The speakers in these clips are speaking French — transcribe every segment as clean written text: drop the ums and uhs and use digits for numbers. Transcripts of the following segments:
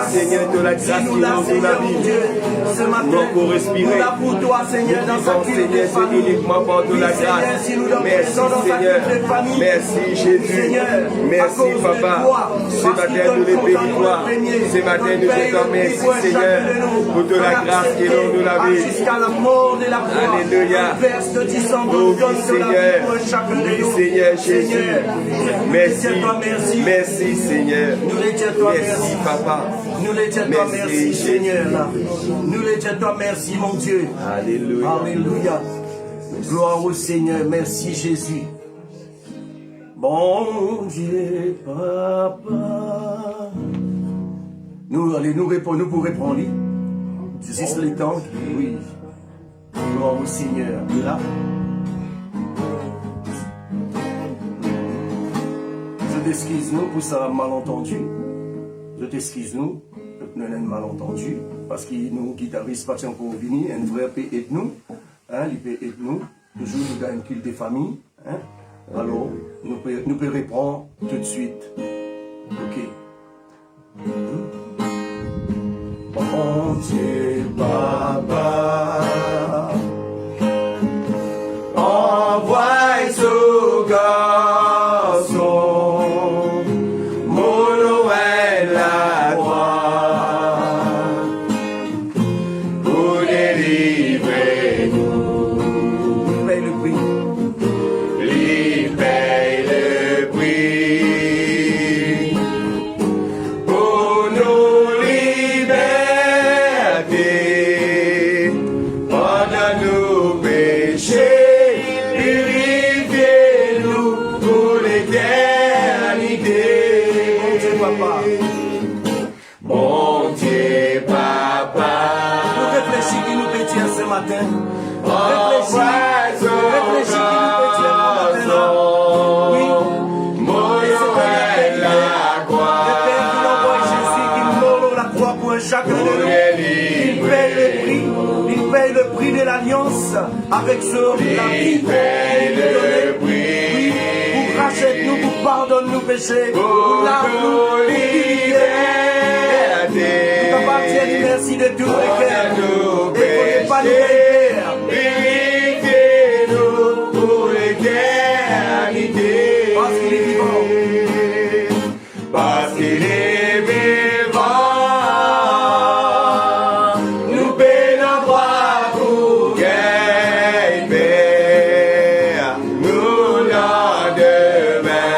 Seigneur, de la grâce qui nous donne la vie. Pour respirer. Pour toi, Seigneur, dans sa Seigneur, c'est uniquement par de la grâce. Merci, Seigneur. Merci, Jésus. Merci, Papa. Ce matin, nous les bénissons. Ce matin, nous te disons merci, Seigneur, pour de la grâce qui nous donne la vie. Jusqu'à la mort de la croix. Alléluia. Oh, oui, Seigneur. Oui, Seigneur Jésus. Merci. Merci, Seigneur. Merci, Papa. Nous les disons toi merci, Seigneur. Nous les disons toi merci, mon Dieu. Alléluia. Alléluia. Gloire au Seigneur. Merci, Jésus. Bon Dieu, Papa. Nous, allez, nous pour répondre. Juste le temps. Oui. Gloire au Seigneur. Là. Je t'excuse nous pour ça malentendu. Je t'excuse nous, nous avons malentendu, parce que nous, guitaristes, pas encore venir, un vrai peut aider nous, hein, il peut aider nous, toujours nous avons un culte de famille, hein. Alors, nous pouvons répondre tout de suite. Ok. Bon Dieu, Papa, envoie ce garçon. Réfléchis qui nous peut dire ce matin. Oui. chacun de nous. Il paye le prix. Il paye le prix de l'alliance avec ce la vie pour nous donner. Oui, pour rachète-nous, pour pardonne nos péchés, pour lave-nous, nous t'appartiens, merci de tout le cœur. Et pour ne pas nous purifiez-nous pour l'éternité. Parce qu'il est vivant. Parce qu'il est vivant, nous payons droit pour qu'il paie nous lendemain.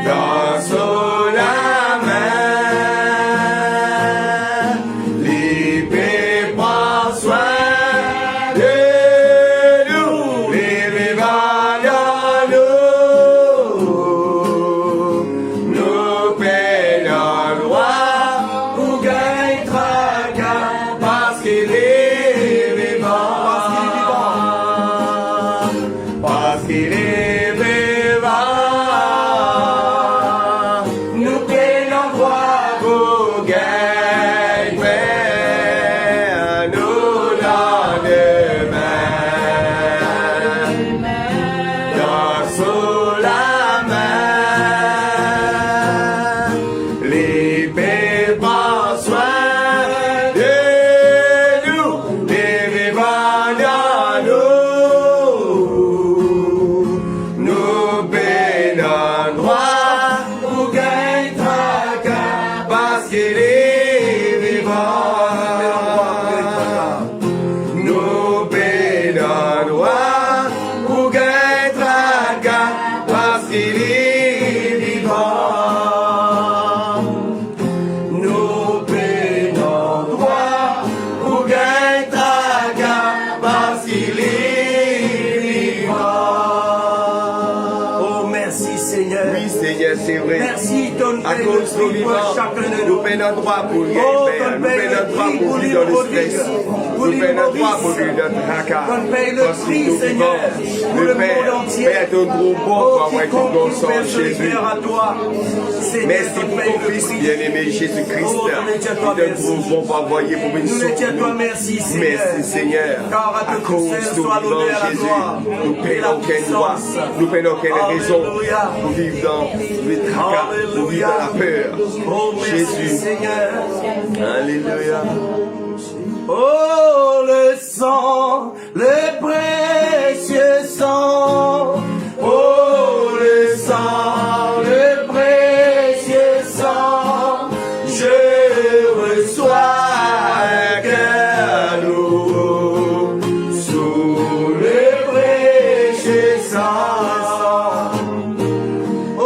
Dans sous la main, l'épée prend soin de nous, les vivants dans nous. Nous payons droit pour gagner tracas parce qu'il est vivant. Parce qu'il est vivant. Nous payons droit pour gagner nous lendemain. Dans sous la main, l'épée prend soin de nous, les vivants dans nous. Nous payons droit pour gagner tracas parce qu'il est vivant. Nous payons droit pour gagner tracas parce qu'il est vivant. Nous payons droit pour gagner tracas parce qu'il est vivant. Oh, merci Seigneur. Oui, Seigneur, c'est vrai. Merci, ton À paye cause le de prix pour vivant, chacun de nous nous. payons droit pour lui, Oh, Père. ton Nous paye payons le droit prix pour pour lui lui, dans le Maurice. stress. Pour Nous lui, payons droit Maurice. pour lui dans le tracas. Ton paye le Parce prix, qu'il nous Seigneur, vivant. pour le Le Père, monde entier. Père, ton gros bon pour Oh, avoir été quiconque bon qui sang verse le Jésus. cœur à toi. Seigneur, Merci ton pour paye ton le Fils prix. bien-aimé Jésus-Christ. Oh, ton Dieu, Qui toi, te merci. trouve bon pour envoyer pour une Nous ne tiens toi sauve. merci, Seigneur. Merci Seigneur. Car à À te cause Seigneur, de soit vivant l'honneur, la Jésus, gloire nous et la payons aucune droit, puissance. nous payons aucune raison Alléluia. pour vivre dans le tracas, pour vivre dans la peur. Oh, merci, Jésus. Seigneur. Alléluia. Oh, le sang, le précieux sang. Oh, le sang, le précieux sang. Je reçois un cœur nouveau sous le précieux sang. Oh,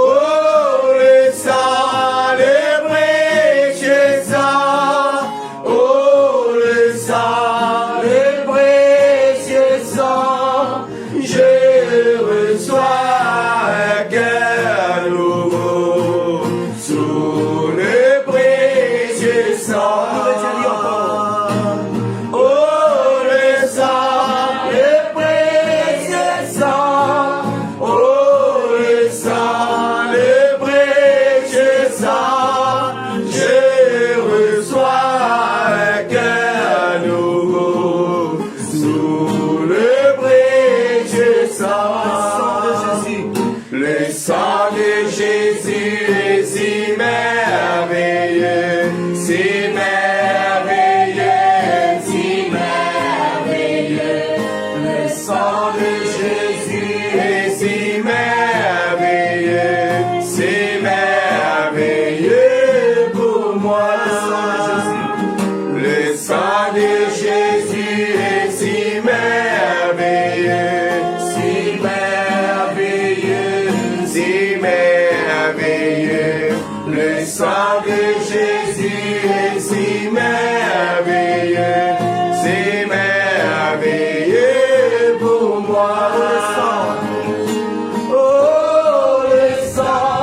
le sang, le précieux sang. Oh, le sang, le précieux sang. Je reçois un cœur nouveau sous le précieux sang. Oh, le sang, le précieux sang. Oh, le sang, le précieux sang. Je reçois un cœur nouveau sous le précieux sang. Le sang de Jésus est si merveilleux, si merveilleux, si merveilleux. Le sang de Jésus est si merveilleux, si merveilleux pour moi. Le sang de Jésus est si merveilleux, si merveilleux, si merveilleux. Le sang de Jésus est si merveilleux, si merveilleux pour moi. Oh, le sang,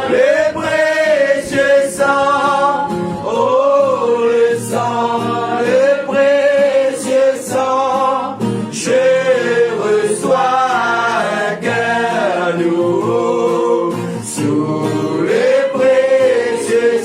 le précieux sang. Oh, le sang, le précieux sang. Je reçois un cœur nouveau sous le précieux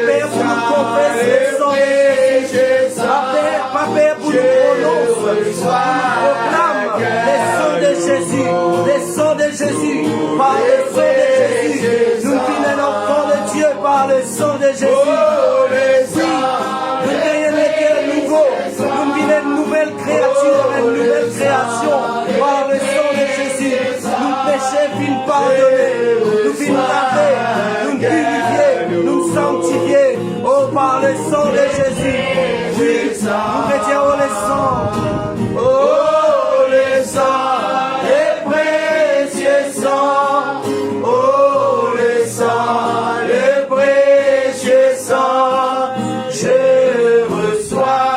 paix pour nous confesser le sang de Jésus. Pas paix pour nous prononcer. Proclame les sangs de Jésus. Les sangs de Jésus. Par le sang de Jésus. Nous venons l'enfant de Dieu par le sang de Jésus. Oui, nous gagnons les cœurs nouveaux. Nous venons une nouvelle créature, une nouvelle création par le sang de Jésus. Nous péchés viennent pardonner. Nous venons laver, nous purifier, nous sanctifier. Oh, par le sang de Jésus. Oui, nous retirons le sang. Oh, le sang, les précieux sang. Oh, le sang, le précieux sang. Je reçois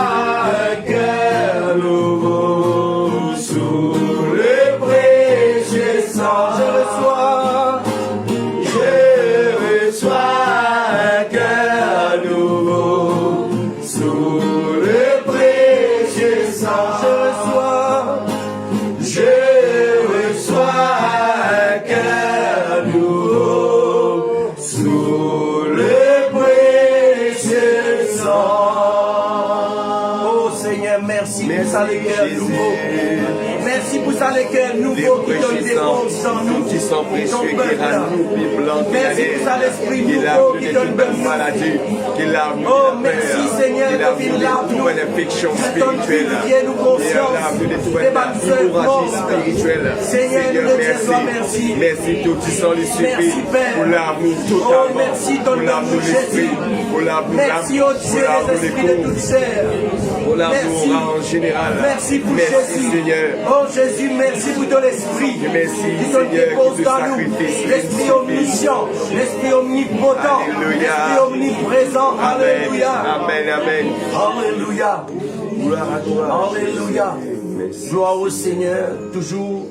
un cœur nouveau sous le précieux sang. Je reçois un cœur nouveau sous le précieux sang. Je reçois un cœur nouveau sous le précieux sang. Oh Seigneur, merci pour ça les cœurs nouveaux. Merci pour ça les cœurs nouveaux qui donnent des forces en nous, qui sont précieux, qui peuple. Merci pour ça l'esprit nouveau qui donne de maladie, qui l'a mis oh, merci Seigneur, qui l'a de mis nous de nouvelles infections spirituelles, nous conscience, de nouvelles hémorragies spirituelles. Seigneur, nous te disons merci. Merci tout qui sont les Merci Père. pour l'amour Oh, totalement, merci pour l'amour de l'esprit, pour l'amour merci au Dieu des esprits de toute chair. pour l'amour Merci. en général. Merci pour Merci Jésus. Seigneur. Oh Jésus, merci pour ton esprit. Merci qui te Seigneur dépose qui te dans nous. sacrifie. L'esprit omniscient, l'esprit omnipotent, Alléluia. l'esprit omniprésent. Alléluia. Amen, amen. Alléluia. Gloire à toi. Alléluia. Merci. Gloire au Seigneur. Toujours,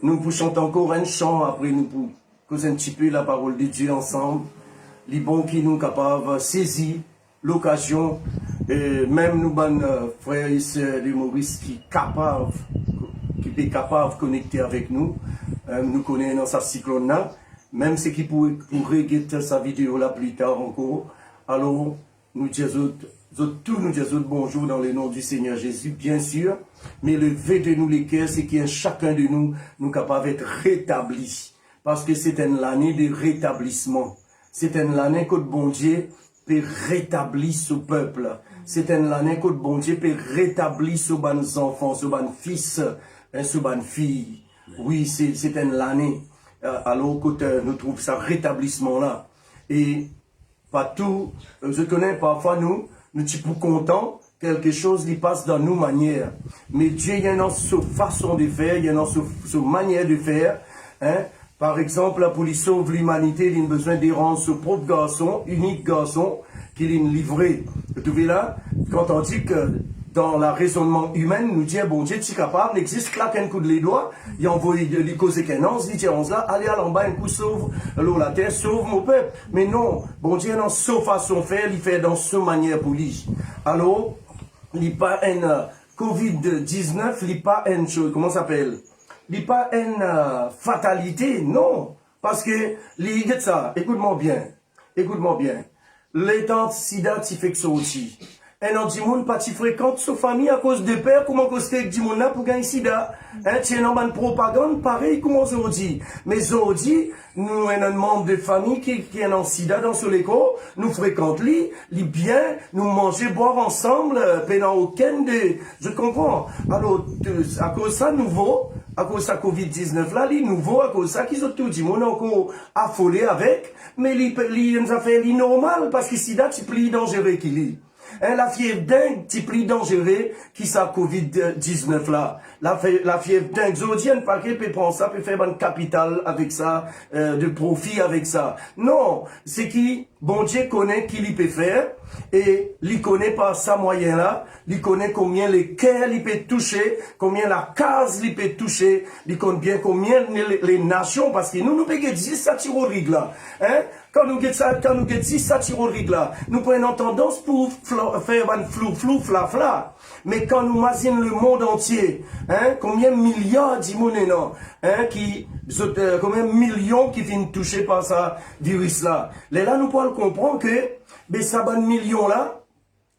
nous chantons encore un chant après nous pour causer un petit peu la parole de Dieu ensemble. Les bons qui nous capables saisir l'occasion, même nous, frères et sœurs de Maurice qui est capable de connecter avec nous, nous connaissons dans sa cyclone là, même ceux qui pourraient guetter sa vidéo là plus tard encore. Alors, nous disons bonjour dans le nom du Seigneur Jésus, bien sûr, mais le fait de nous les cœurs, c'est qu'il chacun de nous capable d'être rétabli, parce que c'est une année de rétablissement. C'est une année que le bon Dieu peut rétablir ce peuple. C'est une année que le bon Dieu peut rétablir ce bon enfants, ce bon fils, ce bon fille. Oui, c'est une année. Alors que nous trouvons ce rétablissement-là. Et pas tout, je connais parfois nous sommes contents, quelque chose qui passe dans nos manières. Mais Dieu, il y a une façon de faire, il y a une manière de faire. Hein? Par exemple, pour lui sauver l'humanité, il a besoin de rendre ce propre garçon, unique garçon, qu'il a livré. Vous trouvez là, quand on dit que dans le raisonnement humain, nous dit, bon Dieu, tu es capable, n'existe claque un coup de les doigts, il envoie les causes qu'un an, il dit, on là, allez à l'en bas, un coup sauve, l'eau, la terre, sauve mon peuple. Mais non, bon Dieu, dans sa façon de faire, il fait dans sa manière pour lui. Alors, il n'y a pas un Covid-19, il n'y a pas une chose, comment ça s'appelle? Il n'y a pas une fatalité, non. Parce que, ça, écoute-moi bien. L'état sida, tu fais que ça aussi. Un an, monde pas tu fréquentes sa famille à cause de père, comment cause que du monde là pour gagner sida. Hein, tu es dans une propagande, pareil, comment ça dit. Mais ça dit, nous, un membre de famille qui est en sida dans ce l'école, nous fréquentons les bien, nous manger, boire ensemble, pendant aucun de, je comprends. Alors, à cause de ça, nouveau, à cause de ça Covid-19 là, les nouveaux, à cause de ça, qu'ils ont tout dit, mon encore affolé avec, mais les affaires, les normales, parce que sida, tu plies dangereux qu'il est. Hein, la fièvre dingue, petit plus dangereux qui ça Covid-19 là. La fièvre dingue, Zodienne, pas qu'il peut prendre ça, peut faire un capital avec ça, de profit avec ça. Non, c'est qui, bon Dieu connaît qui il peut faire, et il connaît par sa moyen là, il connaît combien les cœurs il peut toucher, combien la case il peut toucher, il connaît bien combien les nations, parce que nous pouvons dire ça tire au rig là. Hein? Quand nous dit ça tire au rig là, nous prenons tendance pour faire un flou, fla. Mais quand nous imaginons le monde entier, hein, combien de milliards d'immunes, hein, qui combien millions qui viennent toucher par ça virus là. Là, nous pouvons comprendre que, ben, ça bon millions là,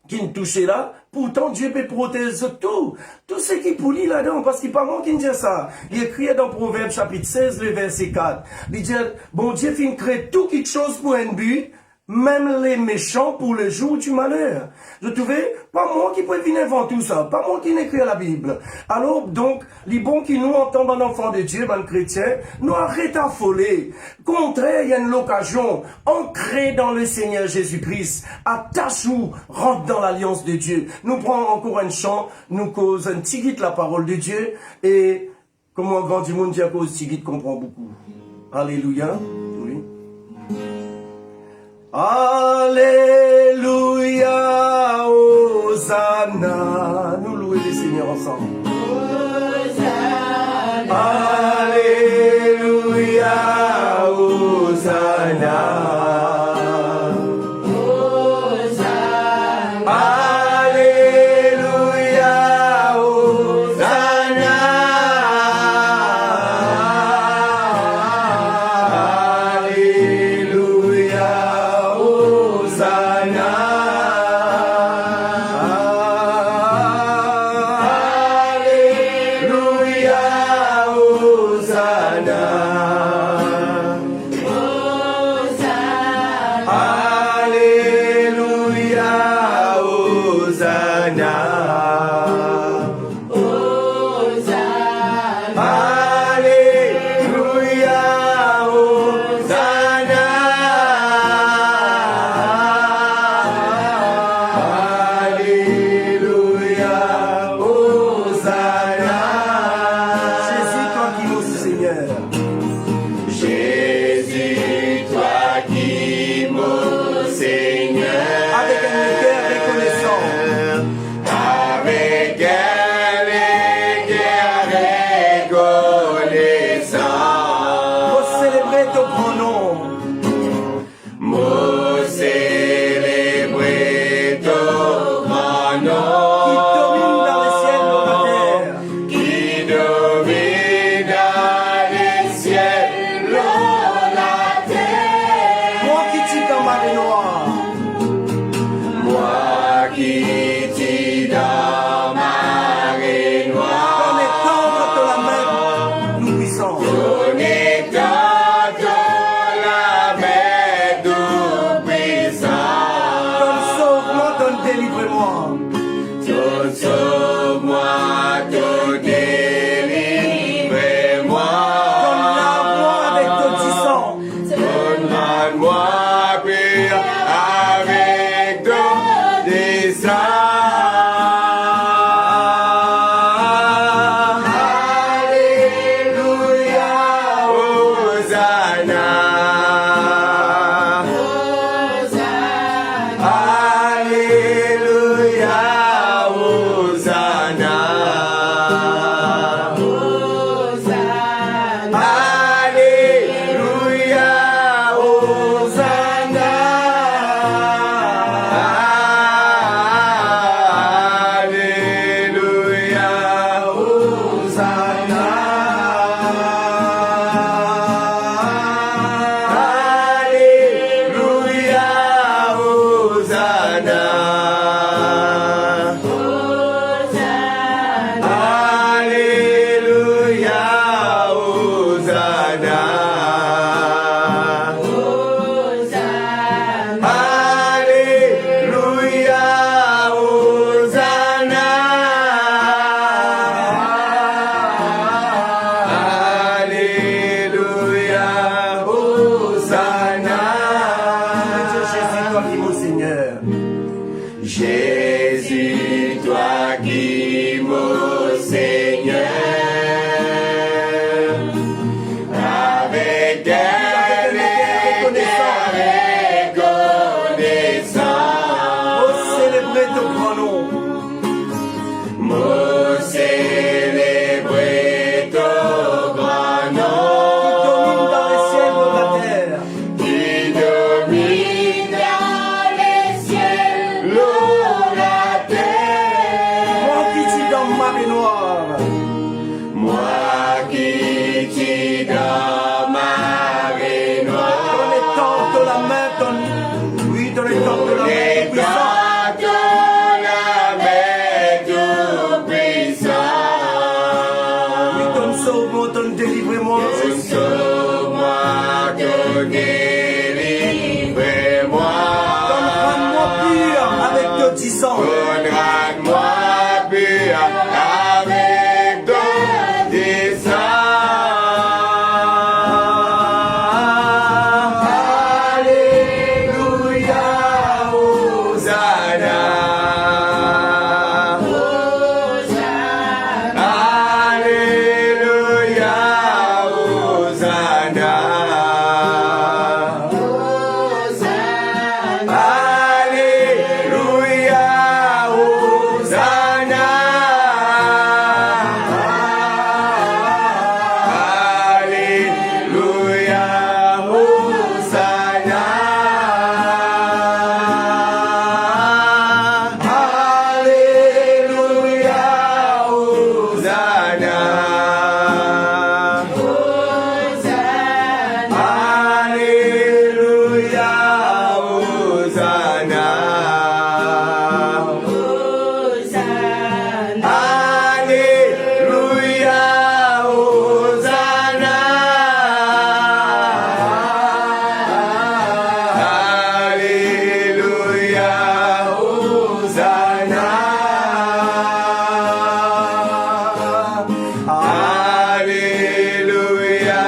qui nous touchent là, pourtant Dieu peut protéger tout ce qui poulie là-dedans, parce qu'il n'y a pas moi qui dit ça. Il est écrit dans Proverbe chapitre 16, le verset 4. Il dit, bon Dieu fin crée tout quelque chose pour un but, même les méchants pour le jour du malheur. Je trouvais, pas moi qui peux venir inventer tout ça, pas moi qui n'écris la Bible. Alors, donc, les bons qui nous entendent en enfant de Dieu, ben chrétiens, nous arrêtons d'affoler. Contraire, il y a une occasion, ancrée dans le Seigneur Jésus-Christ, attache-nous, rentre dans l'alliance de Dieu. Nous prenons encore un chant, nous cause un petit guide la parole de Dieu, et, comme un grand du monde dit à cause, petit guide comprend beaucoup. Alléluia. Oui. Alléluia, Hosanna. Nous louons le Seigneur ensemble. Hosanna. Alléluia, Hosanna. Hosanna. Alléluia, Hosanna. Qui domine dans les cieux, l'eau. la main, oui, dans les temps de la main tout-puissant. Oui, ton sauve-moi, ton délivre-moi. Ton sauve-moi, ton délivre-moi. Ton rends-moi pur avec ton sang. Ton rends-moi pur avec ton sang. Alléluia, Hosanna. Alléluia, Hosanna. Alléluia, Hosanna. Alléluia, Hosanna. Alléluia, Hosanna. Alléluia, Hosanna. Alléluia, Hosanna. Alléluia, Hosanna. Alléluia,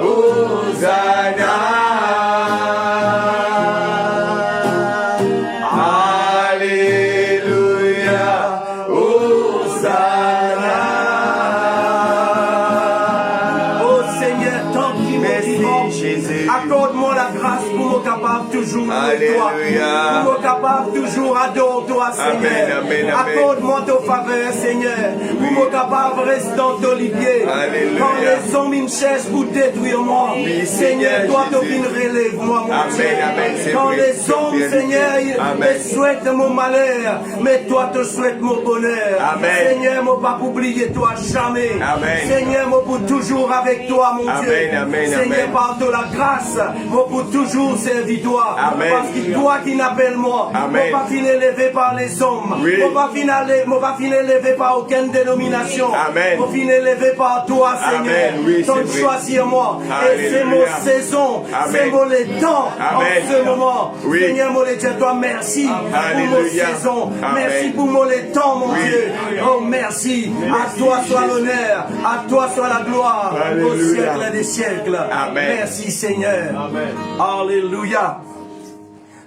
Hosanna. Alléluia, Hosanna. Oh Seigneur, tant qu'il m'est Merci, vivant, Jésus. accorde-moi la grâce pour me capable toujours louer toi. Alléluia. Pour me capable toujours adorer toi, Seigneur. Amen, amen. Accorde-moi ton faveur, Seigneur. Pour me capable rester dans ton lipier. Alléluia. Quand les hommes me cherchent pour détruire moi, Oui, Seigneur, Seigneur toi, tu Jésus. relève-moi, mon Amen, Dieu. amen, c'est Quand vrai. les hommes, Bien Seigneur, dit. ils Amen. souhaitent mon malheur, mais toi, tu souhaites mon bonheur. Amen. Seigneur, moi pas oublier toi jamais. Amen. Seigneur, moi pour toujours avec toi, mon Amen, Dieu. amen, Seigneur, amen. par de la grâce, moi pour toujours servir toi. Amen. Parce que toi qui n'appelles moi, Amen. moi pas finir élevé par les hommes. Oui. Moi pas finir élevé par aucune dénomination. Amen. Moi finir élevé par toi, Seigneur. Amen. Oui, Donc c'est vrai. choisir moi. Et c'est Alléluia. mon saison, Amen. c'est mon temps Amen. en ce moment. Oui. Seigneur, moi le dire toi merci pour mon Alléluia. saison. Amen. Merci pour mon temps, mon Oui. Dieu. Oh merci. À toi soit l'honneur, à toi soit la gloire au Alléluia. siècle des siècles. Amen. Merci Seigneur. Amen. Alléluia.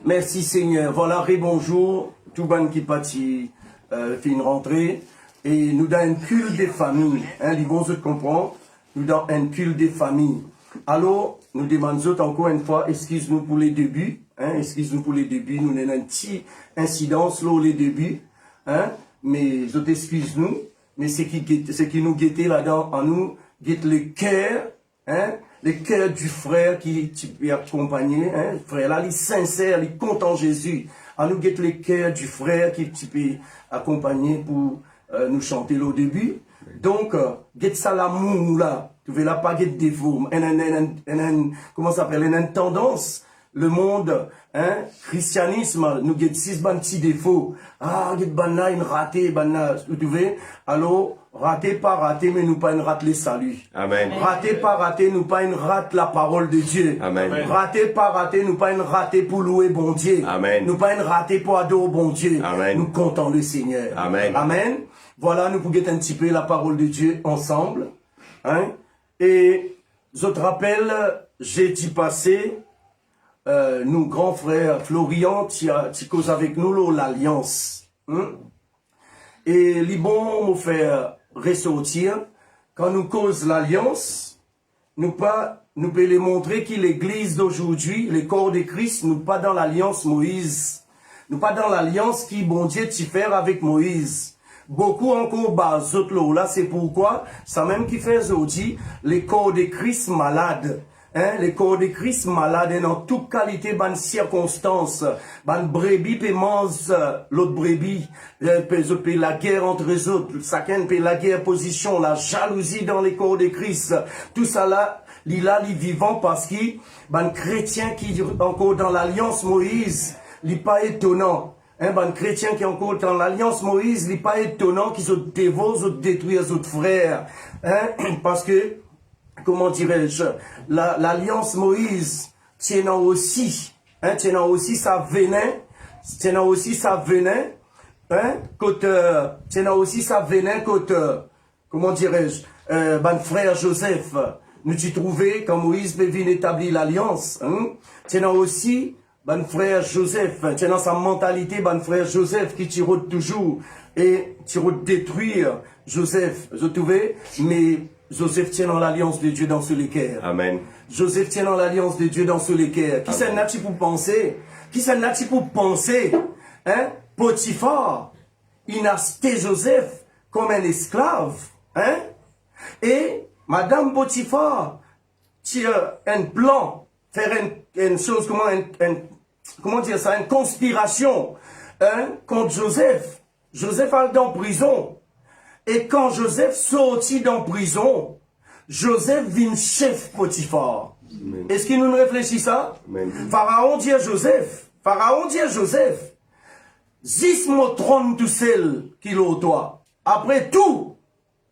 Merci Seigneur. Voilà, rebonjour. Tout ban qui parti fait une rentrée. Et nous dans un culte des familles. Hein, les bons autres comprennent. Nous dans un culte des familles. Alors, nous demandons encore une fois, excuse-nous pour les débuts. Hein, excuse-nous pour les débuts. Nous avons un petit incidence là, les débuts. Hein, mais je t'excuse nous. Mais ce qui nous guettait là-dedans, en nous, guette le cœur. Hein, le cœur du frère qui peut accompagner, hein, frère là, il est sincère, il est content Jésus. À nous guette le cœur du frère qui peut accompagner pour nous chanter au début. Donc, guette ça l'amour là, tu veux là pas guette défaut, comment ça s'appelle, une tendance. Le monde, hein, christianisme, nous guette 6 petits défauts. Ah, guette banna, une raté, banna, tu veux, alors, raté pas raté, mais nous pas une rate les saluts. Amen. Raté pas raté, nous pas une rate la parole de Dieu. Amen. Raté pas raté, nous pas une raté pour louer bon Dieu. Amen. Nous pas une raté pour adorer bon Dieu. Amen. Nous comptons le Seigneur. Amen. Amen. Voilà, nous pouvons un petit peu la parole de Dieu ensemble. Hein? Et je te rappelle, jeudi passé, nous, grands frères Florian, tu causes avec nous l'alliance. Hein? Et les bons nous faire ressortir, quand nous cause l'alliance, nous pouvons les montrer que l'église d'aujourd'hui, le corps de Christ, nous pas dans l'alliance Moïse. Nous pas dans l'alliance qui, bon Dieu, tu fait avec Moïse. Beaucoup encore bas là, c'est pourquoi, ça même qui fait aujourd'hui, les corps de Christ malades. Hein, les corps de Christ malades dans toute qualité, bonne circonstance, bonne brebis peut manger l'autre brebis, peut la guerre entre les autres, chacun peut la guerre position, la jalousie dans les corps de Christ, tout ça là, il là, il vivant parce qu'il ben chrétien qui encore dans l'alliance Moïse, il pas étonnant. Ben chrétien qui encore dans l'alliance Moïse, il pas étonnant qu'ils ont dévoré, détruire les autres frères. Parce que, comment dirais-je, l'alliance Moïse tient aussi sa venin, tient aussi sa venin, comment dirais-je, ben frère Joseph, nous t'y trouvé quand Moïse devait établir l'alliance, tient aussi ben frère Joseph, tient sa mentalité, ben frère Joseph qui tire toujours et tire détruire Joseph, je trouvais, mais Joseph tient dans l'alliance de Dieu dans ce l'équerre. Amen. Joseph tient dans l'alliance de Dieu dans ce l'équerre. Qui s'en a-t-il pour penser? Qui s'en a-t-il pour penser? Potiphar, il a acheté Joseph comme un esclave. Et Madame Potiphar tire un plan, faire une chose, comment dire ça, une conspiration contre Joseph. Joseph est dans prison. Et quand Joseph sortit dans prison, Joseph vient chef Potiphar. Est-ce qu'il nous réfléchit ça? Amen. Pharaon dit à Joseph, zis mon trône tout seul qu'il au toi. Après tout,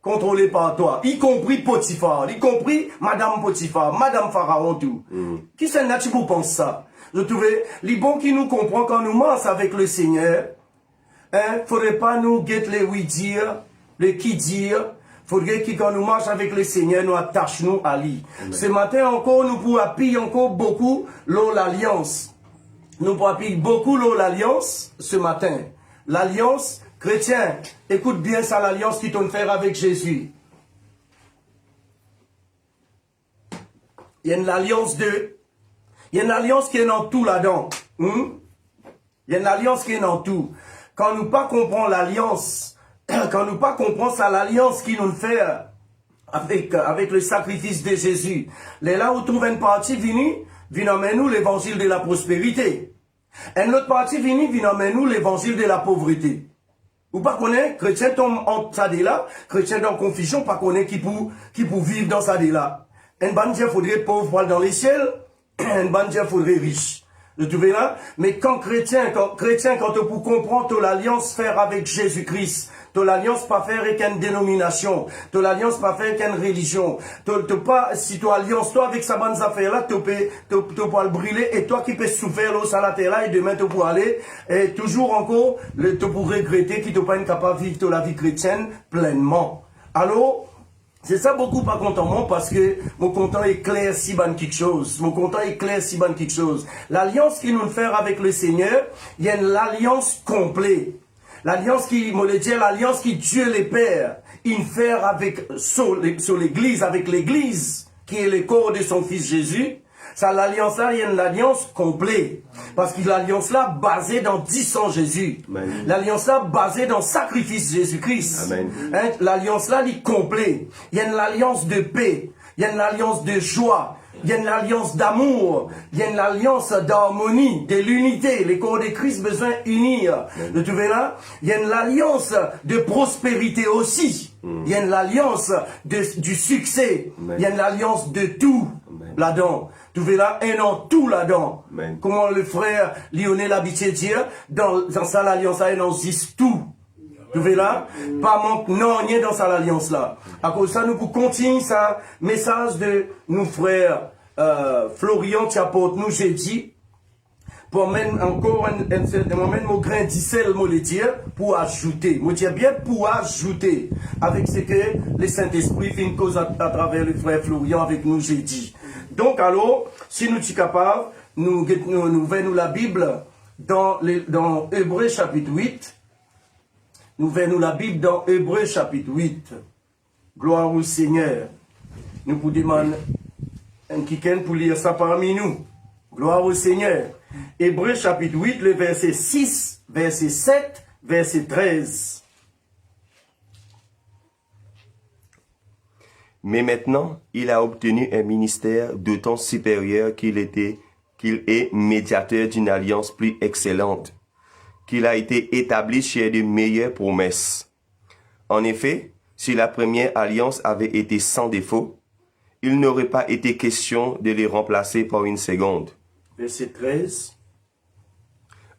contrôlé par toi, y compris Potiphar, y compris Madame Potiphar, Madame Pharaon, tout. Qui s'en a-t-il pour penser ça? Je trouvais, les bons qui nous comprend quand nous marchons avec le Seigneur, faudrait pas nous guetter les oui dire, les qui dire, faudrait que quand nous marchons avec le Seigneur, nous attachons à lui. Ce matin encore, nous pouvons appuyer encore beaucoup l'alliance. Nous pouvons appuyer beaucoup l'alliance ce matin. L'alliance, chrétien, écoute bien ça, l'alliance qui t'ont fait avec Jésus. Il y a une alliance qui est dans tout là-dedans. Il y a une alliance qui est dans tout. Quand nous pas comprenons l'alliance, quand nous pas comprenons ça, l'alliance qui nous fait avec le sacrifice de Jésus. Là où trouve une partie vient amener nous l'évangile de la prospérité. Une autre partie vient amener nous l'évangile de la pauvreté. Ou pas connaître, chrétien tombe en ça là, chrétien dans confusion, pas connaître qui pour vivre dans ça là. Un ban Dieu faudrait pauvre pour aller dans les ciels, un ban Dieu faudrait riche. Vous trouvez là? Mais quand tu pour comprendre l'alliance faire avec Jésus-Christ, l'alliance pas faire avec une dénomination, l'alliance pas faire avec une religion, pas, si tu alliance toi avec sa bonne affaire là, tu peux le brûler, et toi qui peux souffrir l'eau sur la terre là, et demain tu peux aller, et toujours encore, tu peux regretter que tu n'es pas capable de vivre la vie chrétienne pleinement. Alors, c'est ça beaucoup pas content, parce que mon content est clair si ban quelque chose. L'alliance qui nous fait avec le Seigneur, il y a l'alliance complète. L'alliance qui, moi le dire, l'alliance qui Dieu les pères, il fait avec, sur l'église, avec l'église, qui est le corps de son fils Jésus. Ça, l'alliance là, il y a une alliance complète. Parce que l'alliance là, basée dans 10 ans Jésus. L'alliance là, basée dans le sacrifice Jésus-Christ. L'alliance là, elle est complète. Il y a une alliance de paix. Il y a une alliance de joie. Il y a une alliance d'amour. Il y a une alliance d'harmonie, de l'unité. Les corps de Christ besoin unir. Vous trouvez là? Il y a une alliance de prospérité aussi. Il y a une alliance du succès. Il y a une alliance de tout là-dedans. Tu verras un an tout là-dedans. Comment le frère Lionel habitué dire, dans ça l'alliance là, il en existe tout. Tu verras, pas manque, non, rien dans ça l'alliance là. À cause de ça, nous pour continuer ça, message de nos frères, Florian qui apporte nous jeudi, pour même encore un moment, mon grain d'icelle, moi le dire, pour ajouter. Moi dire bien pour ajouter. Avec ce que le Saint-Esprit fait une cause à travers le frère Florian avec nous jeudi. Donc alors, si nous sommes capables, nous venons la Bible dans Hébreux chapitre 8. Nous venons la Bible dans Hébreux chapitre 8. Gloire au Seigneur. Nous vous demandons un quelqu'un pour lire ça parmi nous. Gloire au Seigneur. Hébreux chapitre 8, le verset 6, verset 7, verset 13. Mais maintenant, il a obtenu un ministère d'autant supérieur qu'il est médiateur d'une alliance plus excellente, qu'il a été établi chez de meilleures promesses. En effet, si la première alliance avait été sans défaut, il n'aurait pas été question de les remplacer par une seconde. Verset 13.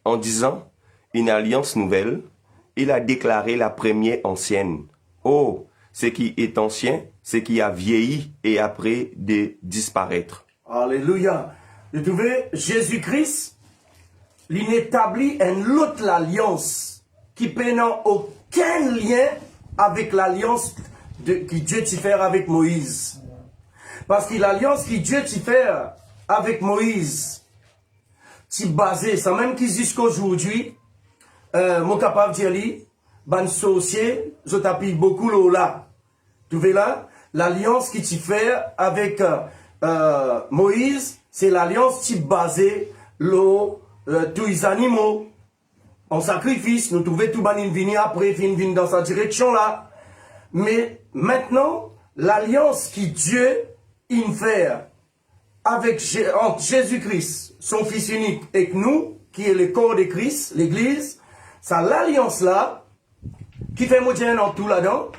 En disant une alliance nouvelle, il a déclaré la première ancienne. Oh, ce qui est ancien, ce qui a vieilli et après de disparaître. Alléluia. Vous trouvez, Jésus-Christ, il établit une autre alliance qui n'a aucun lien avec l'alliance que Dieu t'a fait avec Moïse. Parce que l'alliance que Dieu t'a fait avec Moïse, c'est basé, ça même qui jusqu'aujourd'hui, mon capable de dire, ban sorcier, je t'appuie beaucoup là. Tu vois là, l'alliance qui tu fais avec Moïse, c'est l'alliance qui basée tous les animaux en sacrifice. Nous trouvons tout ban venir après, venir dans sa direction là. Mais maintenant, l'alliance qui Dieu il fait avec entre Jésus-Christ, son Fils unique, et nous, qui est le corps de Christ, l'Église, c'est l'alliance là qui fait me dire en tout là-dedans,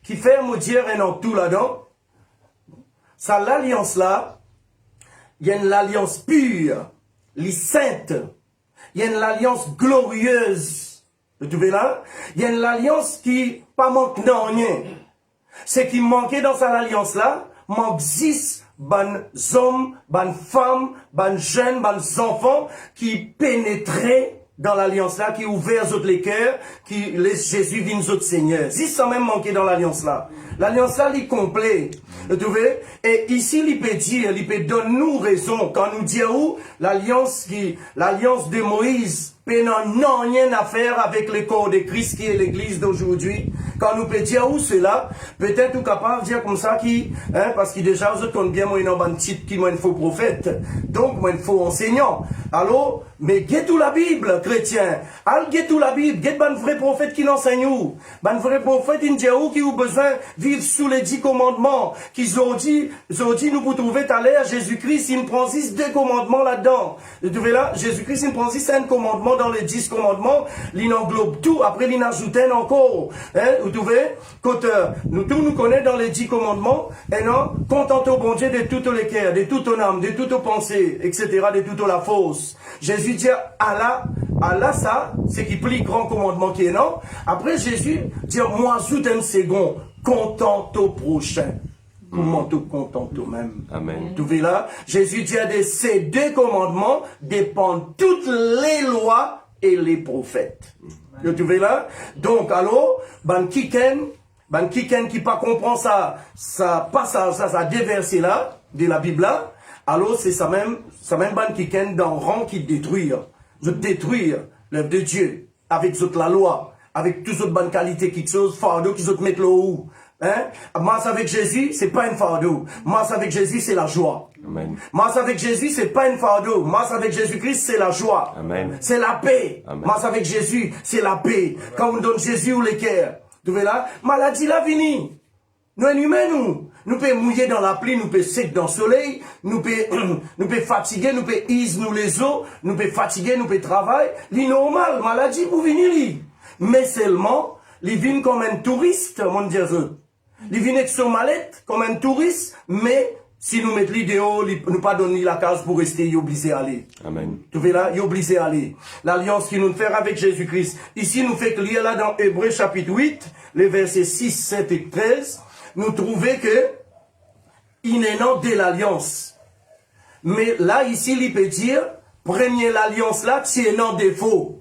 qui fait me dire en tout là-dedans. C'est l'alliance là, il y a une alliance pure, les saintes, il y a une alliance glorieuse. Vous trouvez là? Il y a une alliance qui pas manque dans rien. Ce qui manquait dans cette alliance là, manque 10 ban hommes, ban femmes, ban jeunes, ban enfants qui pénétraient dans l'alliance là, qui ouvert toutes les cœurs, qui laisse Jésus vient autres Seigneur. Si ça même manqué dans l'alliance là. L'alliance là, il est complet. Vous trouvez? Et ici, il peut dire, il peut donner nous raison quand nous disons l'alliance de Moïse, n'a rien à faire avec le corps de Christ qui est l'église d'aujourd'hui. Quand nous peut dire où cela, peut-être nous capable de dire comme ça parce que déjà, vous connaissez bien, moi, il y a un titre qui, moi, il faut prophète. Donc, moi, il faut enseignant. Alors, mais guette-tout la Bible, chrétien. Al guette-tout la Bible. Guette un vrai prophète qui l'enseigne où? Un vrai prophète, il dit où qui a besoin de vivre sous les 10 commandements. Qu'ils ont dit, nous pour trouver à l'air, Jésus-Christ, il prend 2 commandements là-dedans. Vous trouvez là? Jésus-Christ, il prend 5 commandements dans les 10 commandements. Il englobe tout. Après, il en ajoute un encore. Vous trouvez? Quand nous tous nous connaissons dans les 10 commandements, et non, contente au bon Dieu de toutes les cœurs, de toute ton âme, de toute pensée, etc., de toute la force. Jésus dit Allah ça, c'est qui plie grand commandement qui est non. Après Jésus dit moi ajoute un second, contente au prochain. Comment te contente toi-même. Amen. Tu vois là, Jésus dit de ces 2 commandements dépendent toutes les lois et les prophètes. Tu vois là? Donc alors, ban kiken qui pas comprend ça déversé là de la Bible là. Alors c'est ça même ban kiken dans rang qui détruire l'œuvre de Dieu avec toute la loi, avec toutes autres bonnes qualités, quelque chose fardeau qu'ils autres mettent là haut. Marche avec Jésus, c'est pas une fardeau. Marche avec Jésus, c'est la joie. Amen. Marche avec Jésus, c'est pas une fardeau. Marche avec Jésus-Christ, c'est la joie. Amen. C'est la paix. Amen. Marche avec Jésus, c'est la paix. Quand on donne Jésus ou les cœurs. Tu vois là? Maladie la vini. Nous sommes humains, nous pouvons mouiller dans la pluie, nous pouvons sec dans le soleil, nous pouvons fatiguer, nous pouvons ise nous les os, nous pouvons fatiguer, nous pouvons travailler. C'est normal, maladie pour venir. Mais seulement, ils viennent comme un touriste, mon Dieu. Ils viennent avec son mallette, comme un touriste, mais si nous mettons l'idéal, nous pas donner la case pour rester, ils sont obligés à aller. Amen. Tu vois là, ils sont obligés à aller. L'alliance qui nous fait avec Jésus-Christ. Ici, nous fait lire là dans Hébreux chapitre 8, les versets 6, 7 et 13. Nous trouvons que il est non de l'alliance. Mais là, ici, il peut dire, premier l'alliance là, c'est non défaut.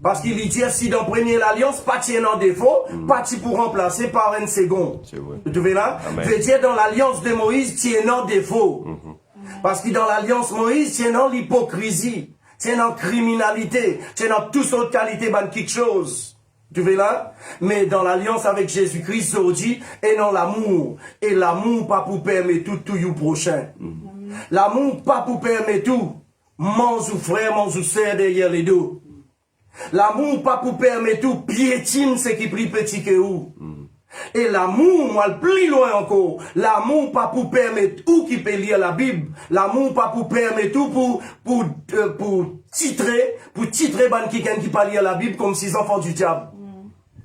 Parce qu'il dit, si dans premier l'alliance, pas c'est non défaut, pas tu pour remplacer par un second. C'est vrai. Tu vois là? Veut dire, dans l'alliance de Moïse, c'est non défaut. Parce que dans l'alliance Moïse, c'est non l'hypocrisie, c'est non criminalité, c'est non toute autre qualité, ben quelque chose. Tu vois là? Mais dans l'alliance avec Jésus-Christ, aujourd'hui, et dans l'amour. Et l'amour pas pour permettre tout you prochain. L'amour pas pour permettre tout. Mange ou frère, mange ou sœur derrière les deux. L'amour pas pour permettre tout. Piétine ce qui est plus petit que vous. Et l'amour, moi, le plus loin encore. L'amour pas pour permettre où qui peut lire la Bible. L'amour pas pour permettre tout pour titrer ban qui peut lire la Bible comme 6 enfants du diable.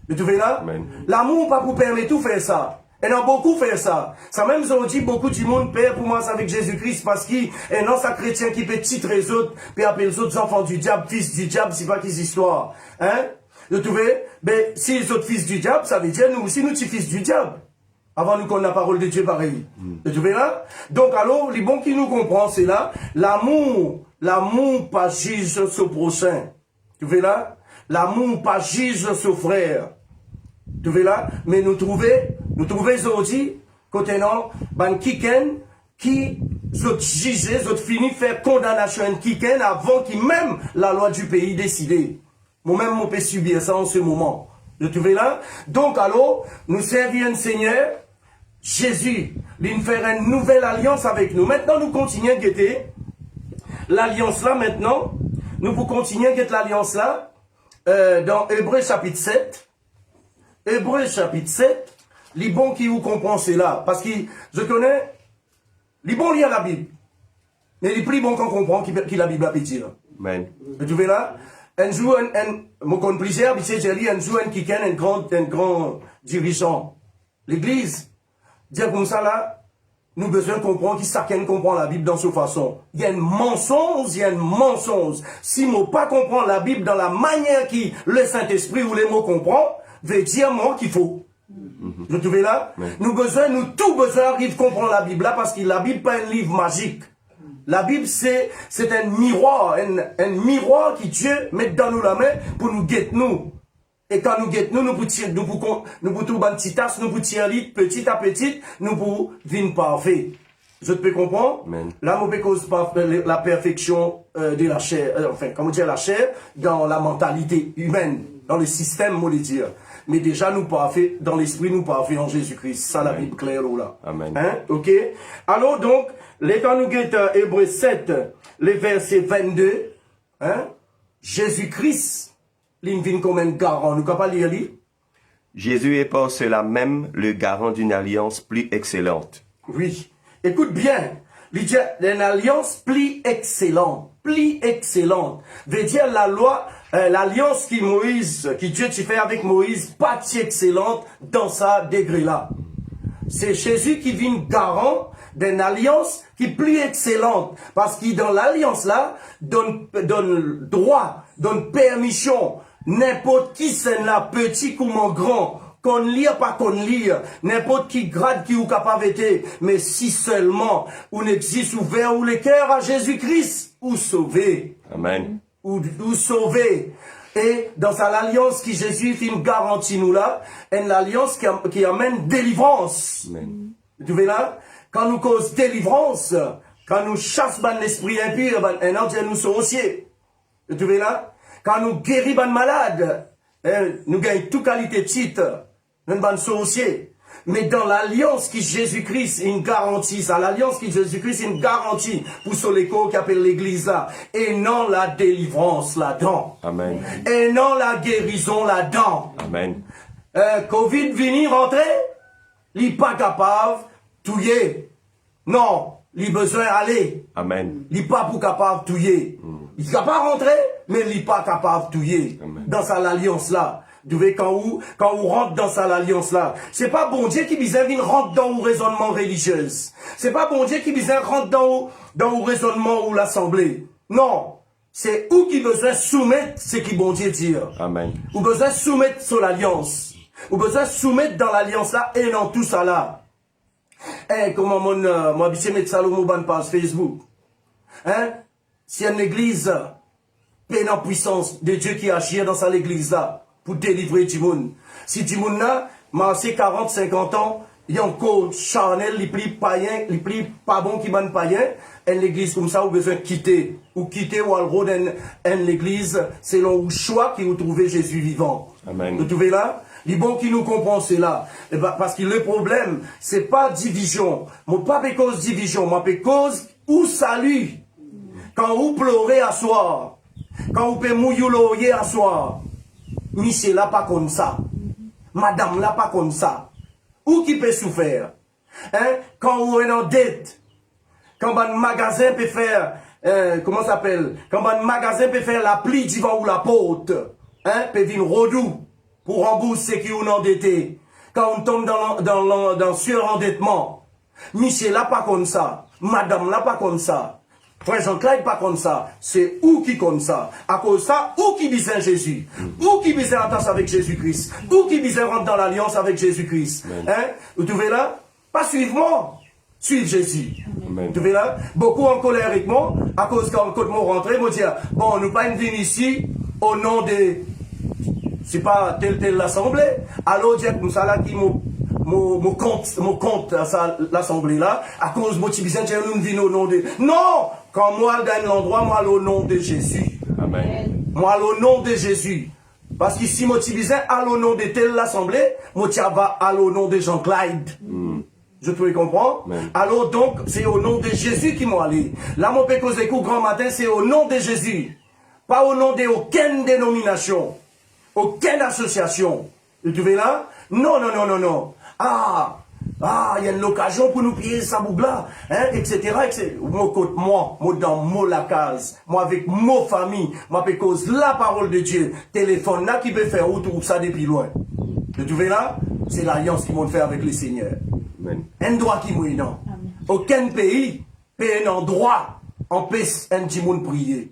Tu vois là? L'amour pas pour permettre tout faire ça. Et on a beaucoup fait ça. Ça même, ils ont dit, beaucoup du monde perd pour moi avec Jésus-Christ parce qu'il est non, ça chrétien qui peut titre les autres, puis appeler les autres enfants du diable, fils du diable, c'est pas qu'ils histoire. Hein? Vous trouvez? Ben, si les autres fils du diable, ça veut dire nous aussi, nous, sommes fils du diable. Avant nous qu'on la parole de Dieu pareil. Vous trouvez là? Donc, alors, les bons qui nous comprennent, c'est là, l'amour pas juge ce prochain. Tu vois là? L'amour pas juge ce frère. Tu vois là? Mais nous trouvons aujourd'hui, côté non, ban kiken, qui, zot juger, zot fini faire condamnation en kiken avant qu'il même la loi du pays décide. Moi-même, je peux subir ça en ce moment. Vous trouvez là? Donc, alors, nous servions le Seigneur, Jésus, il fait une nouvelle alliance avec nous. Maintenant, nous continuons à guetter l'alliance là, maintenant. Nous pouvons continuer à guetter l'alliance là, dans Hébreux chapitre 7. Hébreux chapitre 7, les bons qui vous comprennent, c'est là. Parce que je connais, les bons lire la Bible. Mais les plus bons qu'on comprend qui la Bible a pu dire. Amen. Vous trouvez là? Un jour, mon complice, j'ai lu un jour qui est un grand dirigeant. L'église, dire comme ça là, nous besoin comprendre qui chacun comprend la Bible dans sa façon. Il y a un mensonge. Si moi pas comprendre la Bible dans la manière qui le Saint-Esprit ou les mots comprend, veut dire moi qu'il faut. Vous trouvez là? Nous tout besoin arrive comprendre la Bible là parce que la Bible pas un livre magique. La Bible, c'est un miroir, un miroir qui Dieu met dans nous la main pour nous guetter nous. Et quand nous guettons, nous pouvons tirer, nous pouvons tout ban petit tasse, nous pouvons tirer petit à petit, nous pouvons vivre parfait. Je peux comprendre? Amen. Là, on peut cause la perfection de la chair, enfin, comment dire la chair, dans la mentalité humaine, dans le système, on va dire. Mais déjà, nous parfaits, dans l'esprit, nous parfaits en Jésus-Christ. Ça, la Bible claire, là. Amen. Hein? Ok? Alors, donc, quand nous guettons Hébreux 7, les versets 22, hein? Jésus-Christ, il vient comme un garant. Nous ne pouvons pas lire lui. Jésus est par cela même le garant d'une alliance plus excellente. Oui. Écoute bien. Il dit une alliance plus excellente. Plus excellente. Veut dire la loi, l'alliance qui Dieu tu fait avec Moïse, pas si excellente dans sa degré là. C'est Jésus qui vient garant d'une alliance qui est plus excellente. Parce qu'il dans l'alliance là, donne droit, donne permission. N'importe qui c'est là, petit comme grand, qu'on lit pas qu'on lit, n'importe qui grade qui ou capable d'être, mais si seulement on existe ouvert ou les cœurs à Jésus-Christ, ou sauvé. Amen. Ou sauvé. Et dans l'alliance qui Jésus fait une garantie nous là, une alliance qui amène délivrance. Amen. Vous voyez là? Quand nous cause délivrance, quand nous chasse l'esprit impur, un ange nous saucier. Vous voyez là? Quand nous guérissons les malades, nous gagnons toute qualité de titre, nous sommes sauciers. Mais dans l'alliance qui Jésus-Christ une garantie, ça, l'alliance qui Jésus-Christ une garantie pour ce l'écho qui appelle l'église là, et non la délivrance là-dedans. Amen. Et non la guérison là-dedans. Amen. Covid vini rentrer, il n'est pas capable de touiller. Non, il a besoin d'aller. Amen. Il n'est pas pour capable de touiller. Il est capable de rentrer, mais il n'est pas capable de touiller. Dans sa alliance là. Vous voyez, quand on rentre dans sa alliance là, c'est pas bon Dieu qui besoin de rentrer dans le raisonnement religieux. C'est pas bon Dieu qui besoin de rentrer dans le raisonnement ou l'assemblée. Non. C'est où qui besoin soumettre ce qui bon Dieu dit. Amen. Ou besoin soumettre sur l'alliance. Ou besoin soumettre dans l'alliance là et dans tout ça là. Hein, comment mon habitué mettre ça sur mon page Facebook. Hein? Si une église pleine en puissance de Dieu qui agit dans sa église là pour délivrer du monde. Si du monde là, marché 40, 50 ans, il y a encore charnel, les plus païens, les plus pas bon qui ban païen, une église comme ça, vous besoin de quitter. Ou quitter ou alors une église selon le choix qui vous trouvez Jésus vivant. Amen. Vous trouvez là? Les bons qui nous comprennent, c'est là. Et ben, parce que le problème, c'est pas division. Moi, pas de cause division, moi, de cause ou salut. Quand vous pleurez à soir, quand vous pouvez mouiller à soir, monsieur là pas comme ça, madame là pas comme ça, ou qui peut souffrir, hein? Quand vous êtes en dette, quand un magasin peut faire, comment ça s'appelle, quand un magasin peut faire la pli du vent ou la porte, hein, peut venir redou pour rembourser qui vous endetté. quand on tombe dans surendettement. Monsieur là pas comme ça. Madame là pas comme ça. Frère Jean-Claude pas comme ça. C'est où qui comme ça. À cause de ça, où qui besoin Jésus. Où qui besoin attache avec Jésus-Christ. Où qui besoin rentre dans l'alliance avec Jésus-Christ. Hein? Vous trouvez là? Pas suivre moi. Suivre Jésus. Vous trouvez là? Beaucoup en colère avec moi. À cause quand moi rentré, moi dire, bon, nous pas venir ici au nom de... C'est pas tel l'assemblée. Alors, dire comme ça là qui mon compte à l'assemblée là, à cause de motivation, nous venons au nom de... Non! Quand moi, dans l'endroit, moi, au nom de Jésus. Amen. Moi, au nom de Jésus. Parce que si motivation, à au nom de telle l'assemblée, moi, tu vas à au nom de Jean-Claude. Je peux comprendre? Amen. Alors, donc, c'est au nom de Jésus qui m'a allé. Là, mon pécos écoute grand matin, c'est au nom de Jésus. Pas au nom d'aucune dénomination. Aucune association. Vous trouvez là? Non, non, non, non, non. Il y a une occasion pour nous payer ça boubla, hein, etc. Moi, dans la case, moi avec mon famille, moi cause la parole de Dieu, téléphone là qui peut faire autour ça depuis loin. Vous trouvez là? C'est l'alliance qu'ils vont faire avec le Seigneur. Amen. Un droit qui mouille, non. Aucun pays peut un droit empêche un petit monde prier.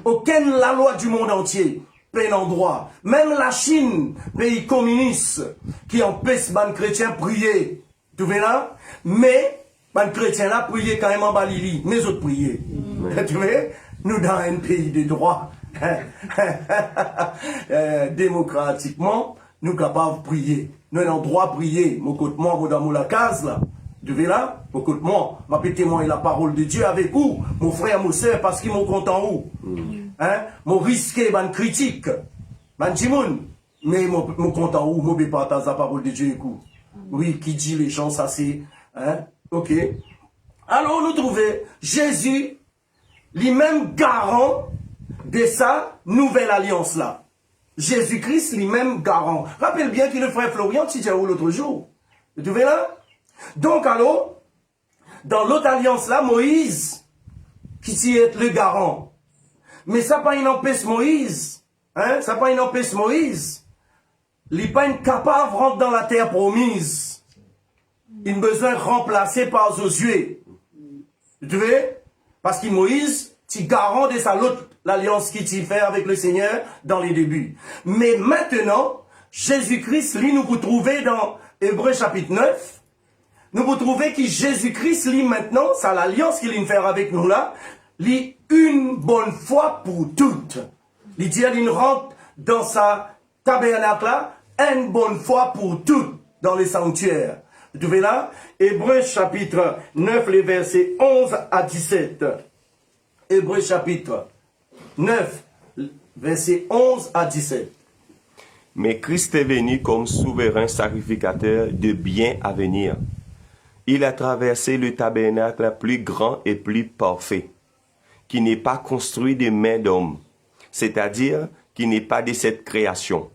Aucune la loi du monde entier peut un droit. Même la Chine, pays communiste, qui empêche les chrétiens prier. Tu vois là? Mais, les chrétiens là prier quand même en Balili. Mais autres prier. Tu vois? Nous dans un pays de droit. Démocratiquement, nous capables de prier. Nous avons le droit de prier. Mon côté, moi, dans la case là. Tu vois là? Mon côté, moi, je témoigner la parole de Dieu avec vous, mon frère, mon soeur, parce qu'ils m'ont content où? Hein? Mon risqué, mon critique. Mon dimoun. Mais mon content où? Mon partage la parole de Dieu, écoute. Oui, qui dit les gens, ça c'est. Hein? Ok. Alors, nous trouvons Jésus, lui-même garant de sa nouvelle alliance là. Jésus-Christ, lui-même garant. Rappelle bien qu'il le frère Florian, tu disais où l'autre jour. Vous trouvez là? Donc, alors, dans l'autre alliance là, Moïse, qui t'y est le garant. Mais ça pas une empêche Moïse. Hein? Ça pas une empêche Moïse. Il n'est pas incapable de rentrer dans la terre promise. Il a besoin de remplacer par Josué. Tu vois? Parce que Moïse, tu garant de sa l'alliance qu'il t'y fait avec le Seigneur dans les débuts. Mais maintenant, Jésus-Christ, lui, nous vous trouvez dans Hébreux chapitre 9. Nous vous trouvez que Jésus-Christ, lui, maintenant, c'est l'alliance qu'il vient faire avec nous là, lui, une bonne fois pour toutes. Il dit, il rentre dans sa tabernacle là, une bonne fois pour toutes dans les sanctuaires. Vous trouvez là? Hébreux chapitre 9, les versets 11 à 17. Hébreux chapitre 9, versets 11 à 17. Mais Christ est venu comme souverain sacrificateur de biens à venir. Il a traversé le tabernacle plus grand et plus parfait, qui n'est pas construit de mains d'hommes, c'est-à-dire qui n'est pas de cette création.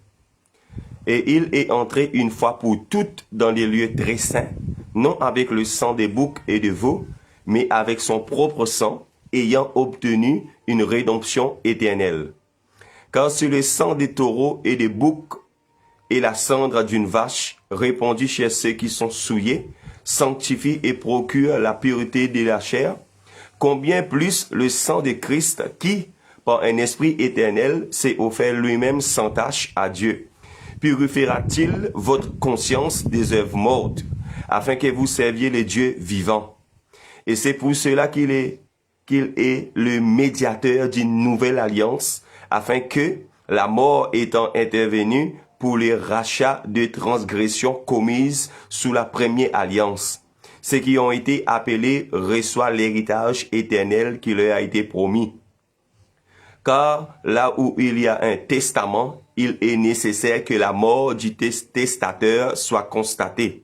Et il est entré une fois pour toutes dans les lieux très saints, non avec le sang des boucs et des veaux, mais avec son propre sang, ayant obtenu une rédemption éternelle. Car sur le sang des taureaux et des boucs et la cendre d'une vache, répandue chez ceux qui sont souillés, sanctifie et procure la pureté de la chair, combien plus le sang de Christ qui, par un esprit éternel, s'est offert lui-même sans tache à Dieu, purifiera-t-il votre conscience des œuvres mortes, afin que vous serviez le Dieu vivant. Et c'est pour cela qu'il est le médiateur d'une nouvelle alliance, afin que, la mort étant intervenue pour les rachats de transgressions commises sous la première alliance, ceux qui ont été appelés reçoivent l'héritage éternel qui leur a été promis. Car là où il y a un testament, il est nécessaire que la mort du testateur soit constatée.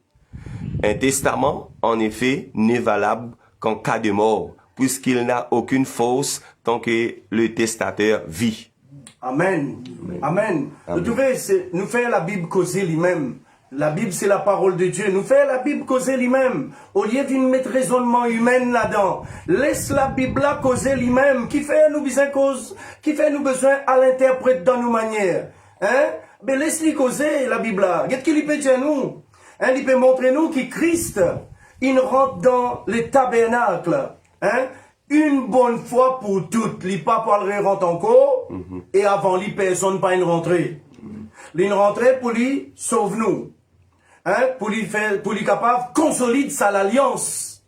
Un testament, en effet, n'est valable qu'en cas de mort, puisqu'il n'a aucune force tant que le testateur vit. Amen. Amen. Vous trouvez, nous faire la Bible causer lui-même. La Bible, c'est la parole de Dieu. Nous faire la Bible causer lui-même. Au lieu d'une mettre raisonnement humain là-dedans. Laisse la Bible là causer lui-même. Qui fait nous besoin cause, qui fait nous besoin à l'interprète dans nos manières. Hein? Mais laisse-lui causer la Bible là. Qu'est-ce qu'il peut dire nous? Hein, il peut montrer nous que Christ, il rentre dans les tabernacles. Hein, une bonne fois pour toutes. Il pas pour le rentrer encore. Et avant lui, personne pas une rentrée. Une rentrée pour lui sauve nous. Hein, pour lui capable consolide sa l'alliance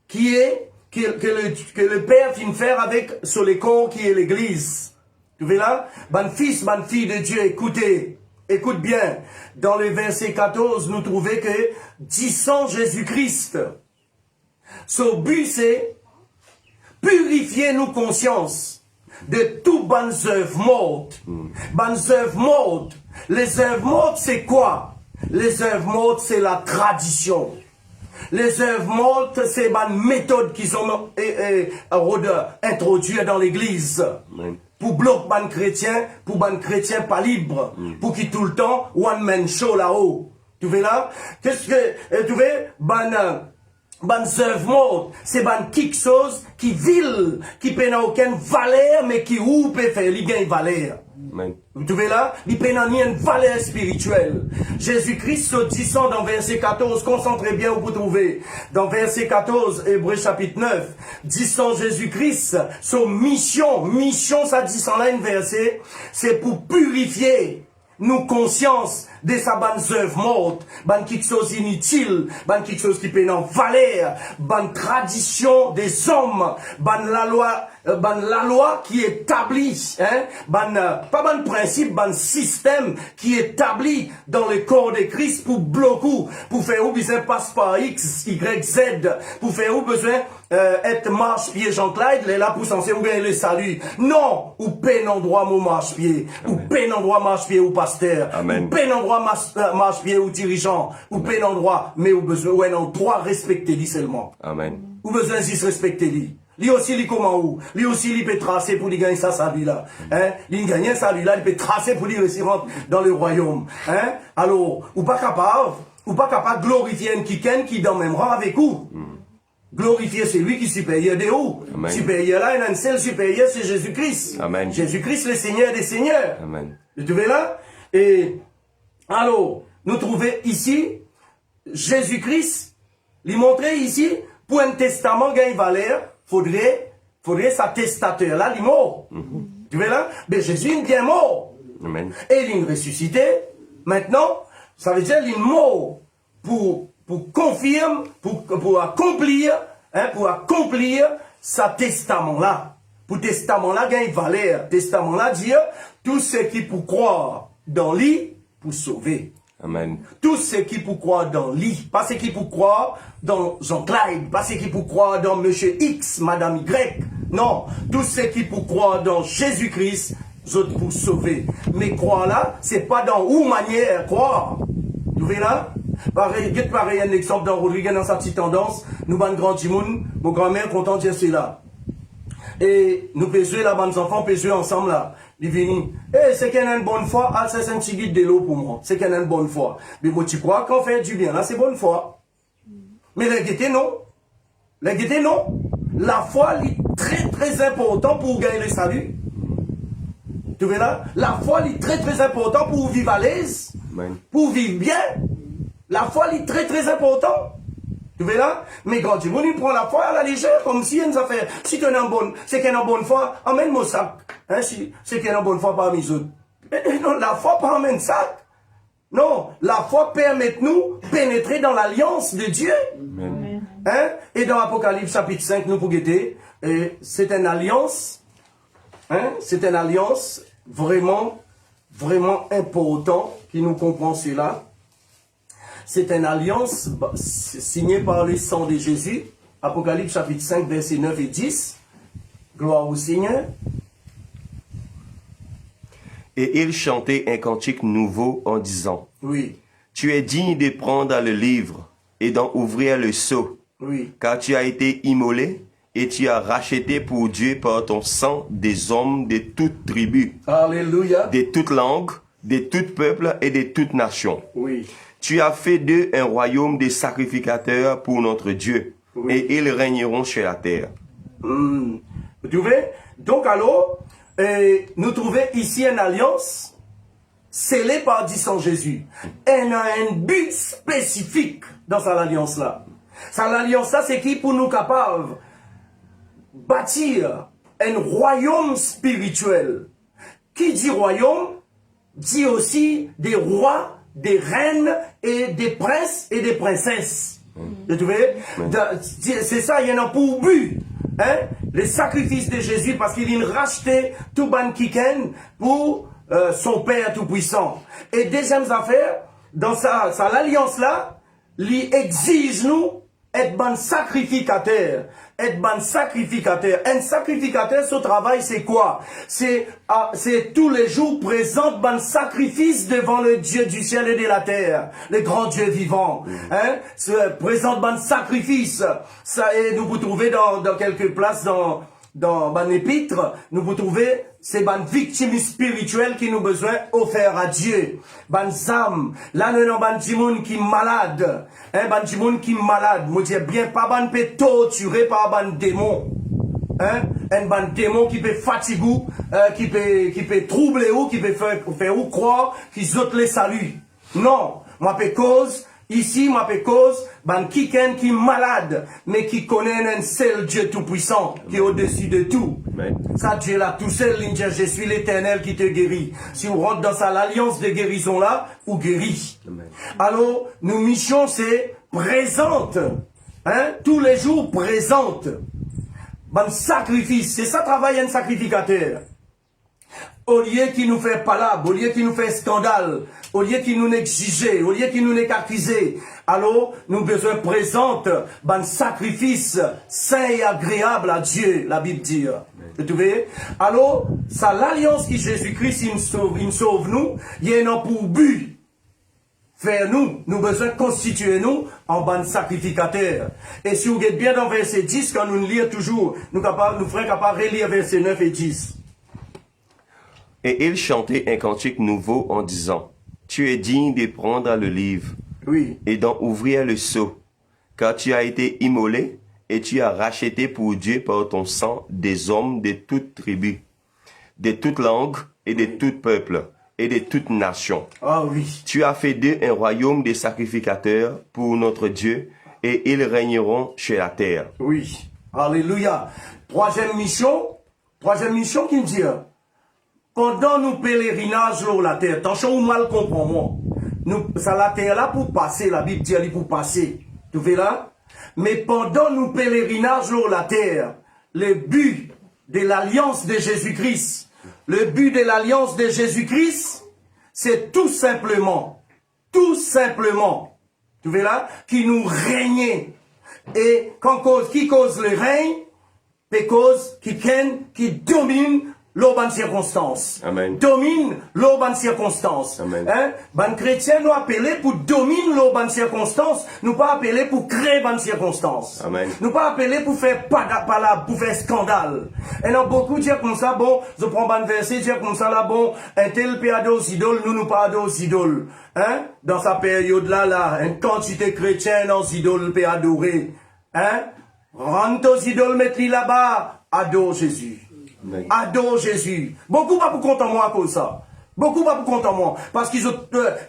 qui est que le Père vient faire avec sur les corps qui est l'Église. Tu vois là? Ban fils, ban fille de Dieu, écoutez, écoute bien. Dans le verset 14, nous trouvons que disant Jésus-Christ, son but c'est purifier nos consciences de tout bonnes œuvres mortes. Bonnes œuvres mortes. Les œuvres mortes c'est quoi? Les œuvres mortes c'est la tradition. Les œuvres mortes, c'est une méthode qu'ils ont introduite dans l'église. Pour bloquer les chrétiens, pour les chrétiens pas libres. Pour qu'ils tout le temps, one man show là-haut. Tu vois là? Qu'est-ce que, tu vois, les œuvres mortes, c'est quelque chose qui vile, qui n'a aucune valeur, mais qui ou peut faire, il gagne valeur. Vous trouvez là? Il n'a ni une valeur spirituelle. Jésus-Christ se disant dans verset 14, concentrez bien où vous trouvez. Dans verset 14, Hébreux chapitre 9, disant Jésus-Christ, son mission, ça dit en là une verset, c'est pour purifier nos consciences de sa bonne œuvre morte, bonne quelque chose inutile, bonne quelque chose qui peut en valeur, bonne tradition des hommes, bonne la loi qui établit, hein, pas bon principe, bon système qui établit dans le corps de Christ pour bloquer, pour faire où besoin passe par X, Y, Z, pour faire où besoin être marche-pied Jean-Claude, est là pour censé ou gagner le salut. Non, ou peine en droit mon marche-pied, ou peine en droit marche-pied ou pasteur, ou peine en droit marche-pied ou dirigeant, ou peine en droit, mais ou besoin, ou en droit respecter lui seulement. Amen. Ou besoin de respecter lui. Lui aussi, lui comment où? Lui aussi, il peut tracer pour lui gagner ça, salut là. Hein? Il gagne ça, lui là, il peut tracer pour lui réussir dans le royaume. Hein? Alors, ou pas capable de glorifier un quiken qui est dans le même rang avec vous. Glorifier, c'est lui qui est supérieur de où? Supérieur là, il y a un seul supérieur, c'est Jésus-Christ. Amen. Jésus-Christ, le Seigneur des Seigneurs. Amen. Vous trouvez là? Et, alors, nous trouvons ici, Jésus-Christ, lui montrer ici, pour un testament gagne valeur, faudrait sa testateur là, il est mort. Tu vois là? Mais Jésus est bien mort. Amen. Et il est ressuscité. Maintenant, ça veut dire qu'il est mort pour confirmer, pour accomplir sa testament là. Pour testament là gagne valeur. Testament là dit tout ce qui pour croire dans lui pour sauver. Amen. Tout ce qui pour croire dans lui, pas ce qui pour croire dans Jean-Claude, pas ce qui pour croire dans Monsieur X, Madame Y. Non, tout ce qui pour croire dans Jésus-Christ, autres pour sauver. Mais croire là, c'est pas dans où manière croire. Vous voyez là? Pareil, un exemple dans Rodrigue, dans sa petite tendance, nous ban grand Timoun, mon grand-mère content de dire cela. Et nous pouvons jouer là, nos enfants, peut jouer ensemble là. Il vient, c'est qu'il y a une bonne foi, c'est un petit guide de l'eau pour moi. C'est qu'il y a une bonne foi. Mais moi, tu crois qu'on fait du bien, là, c'est bonne foi. Mais la gaieté, non. La gaieté, non. La foi, est très, très important pour gagner le salut. Tu vois là? La foi, est très, très important pour vivre à l'aise. Pour vivre bien. La foi, est très, très important. Tu vois là? Mais quand tu prends la foi à la légère, comme si une affaire, si tu es en bonne, c'est qu'il y a une bonne foi, emmène mon sac. Hein, si c'est qu'il y a une bonne foi parmi les autres. Non, la foi pas emmène sac. Non, la foi permet nous pénétrer dans l'alliance de Dieu. Amen. Hein? Et dans Apocalypse chapitre 5, nous pour guetter, c'est une alliance, hein? C'est une alliance vraiment, vraiment important qui nous comprend cela. C'est une alliance signée par le sang de Jésus. Apocalypse chapitre 5, versets 9 et 10. Gloire au Seigneur. Et il chantait un cantique nouveau en disant, oui. Tu es digne de prendre le livre et d'en ouvrir le sceau, oui. Car tu as été immolé et tu as racheté pour Dieu par ton sang des hommes de toutes tribus, Alléluia. de toutes langues, de tout peuple et de toutes nations. Oui. Tu as fait d'eux un royaume de sacrificateurs pour notre Dieu, oui. Et ils régneront sur la terre. Vous trouvez? Donc alors, nous trouvons ici une alliance scellé par du sang Jésus. Elle a un but spécifique dans cette alliance-là. Cette alliance-là, c'est qui pour nous capables bâtir un royaume spirituel. Qui dit royaume, dit aussi des rois, des reines et des princes et des princesses. Vous trouvez? C'est ça, il y en a pour but. Hein? Les sacrifices de Jésus, parce qu'il vient racheter tout ban kiken pour son Père Tout-Puissant. Et deuxième affaire, dans sa alliance-là, il exige nous être bon sacrificateur. Être bon sacrificateur. Un sacrificateur, son travail, c'est quoi? C'est tous les jours présente bon sacrifice devant le Dieu du ciel et de la terre, le grand Dieu vivant. Hein? Présente bon sacrifice. Ça, et nous vous trouvez dans quelques places dans ban épître, nous vous trouvez c'est ban victime spirituelle qui nous besoin offert à Dieu. Ban âme, là nous avons ban timoun qui malade, hein, ban timoun qui malade. Moi dis bien pas ban peut torturer par ban démon. Hein, un ban démon qui peut fatiguer, qui peut troubler ou qui peut faire ou croire qu'ils autres les saluent. Non, moi peux cause ici, moi peux cause ban kiken qui malade, mais qui connaît un seul Dieu tout-puissant, qui est au-dessus de tout. Amen. Ça, Dieu là, tout seul, il dit, je suis l'Éternel qui te guérit. Si on rentre dans sa alliance de guérison là, ou guérit. Amen. Alors, nos missions, c'est présente. Hein, tous les jours présente. Ban sacrifice, c'est ça travail un sacrificateur. Au lieu qu'il nous fait palabre, au lieu qu'il nous fait scandale, au lieu qu'il nous exigeait, au lieu qu'il nous accusé, alors nous besoin présente un sacrifice saint et agréable à Dieu, la Bible dit. Vous trouvez? Alors, ça l'alliance qui Jésus-Christ il sauve nous, il y a un pour but. Faire nous besoin constituer nous en ban sacrificateur. Et si vous êtes bien dans verset 10, quand nous lisons toujours, nous ferons capable de relire verset 9 et 10. Et il chantait un cantique nouveau en disant, tu es digne de prendre le livre oui. et d'en ouvrir le sceau, car tu as été immolé et tu as racheté pour Dieu par ton sang des hommes de toute tribu, de toute langue et de tout peuple et de toute nation. Ah oui. Tu as fait d'eux un royaume de sacrificateurs pour notre Dieu et ils régneront sur la terre. Oui. Alléluia. Troisième mission qui me dit, pendant nos pèlerinages sur la terre, attention ou mal comprends-moi, ça la terre là pour passer, la Bible dit elle est pour passer. Tu fais là? Mais pendant nos pèlerinages sur la terre, le but de l'alliance de Jésus-Christ, c'est tout simplement, tu fais là, qui nous règne. Et qui cause le règne, c'est cause qui domine l'urban circonstance. Amen. Domine l'urban circonstance. Amen. Hein? Ben chrétien nous appeler pour dominer l'urban circonstance, nous pas appeler pour créer ban circonstance. Amen. Nous pas appeler pour faire palabre, pour faire scandale. Et non beaucoup dire comme ça, bon, je prends ban verset dire comme ça là, bon, un tel peut adorer aux idoles, nous pas adorer aux idoles. Hein? Dans sa période là, une quantité chrétienne aux idoles peut adorer. Hein? Rentre aux idoles, mettez-les là-bas, adore Jésus. Adore Jésus. Beaucoup pas pour content moi à cause de ça. Beaucoup pas pour content moi. Parce qu'ils ont,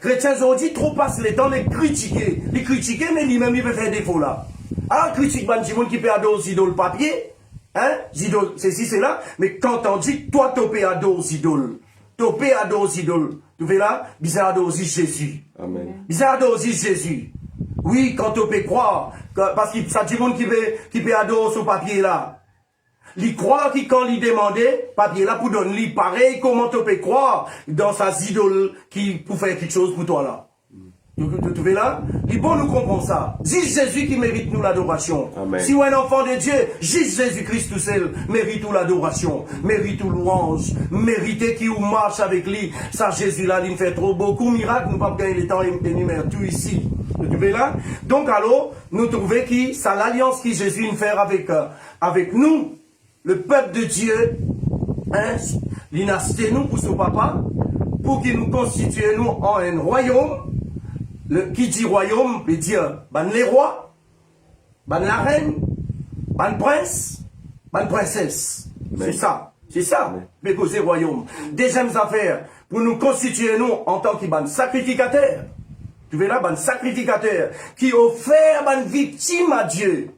chrétiens ont dit trop passe le temps les critiquer. Les critiquer, mais lui-même il peut faire défaut là. Alors critique ban monde qui peut adorer aux idoles papier. Hein? Idoles, c'est ci, c'est là. Mais quand on dit, toi, tu peux adorer aux idoles. Tu peux adorer aux idoles. Tu fais là, bizarre adorer aussi Jésus. Amen. Bizarre adorer aussi Jésus. Oui, quand tu peux croire. Parce que ça dit monde qui peut adorer ce papier là. Il croit que quand il demandait, papier là pour donner lui pareil, comment tu peux croire dans sa idole qui pour faire quelque chose pour toi là. Tu trouves là? Il bon nous comprendre ça. Juste Jésus qui mérite nous l'adoration. Si on est un enfant de Dieu, juste Jésus-Christ tout seul mérite tout l'adoration, mérite tout louange, mérite qui ou marche avec lui. Ça Jésus là, il fait trop beaucoup de miracles, nous pas gagner le temps et énumérer tout ici. Tu trouves là? Donc alors, nous trouvons que c'est l'alliance que Jésus nous fait avec nous. Le peuple de Dieu, hein, il a acheté nous pour son papa, pour qu'il nous constitue nous en un royaume. Qui dit royaume, veut dire, ben les rois, ben la reine, ben prince, ben princesse. C'est ça. C'est ça, mais causer royaume. Deuxième affaire, pour nous constituer nous en tant que sacrificateurs. Tu verras, ban sacrificateur qui offert ban victime à Dieu.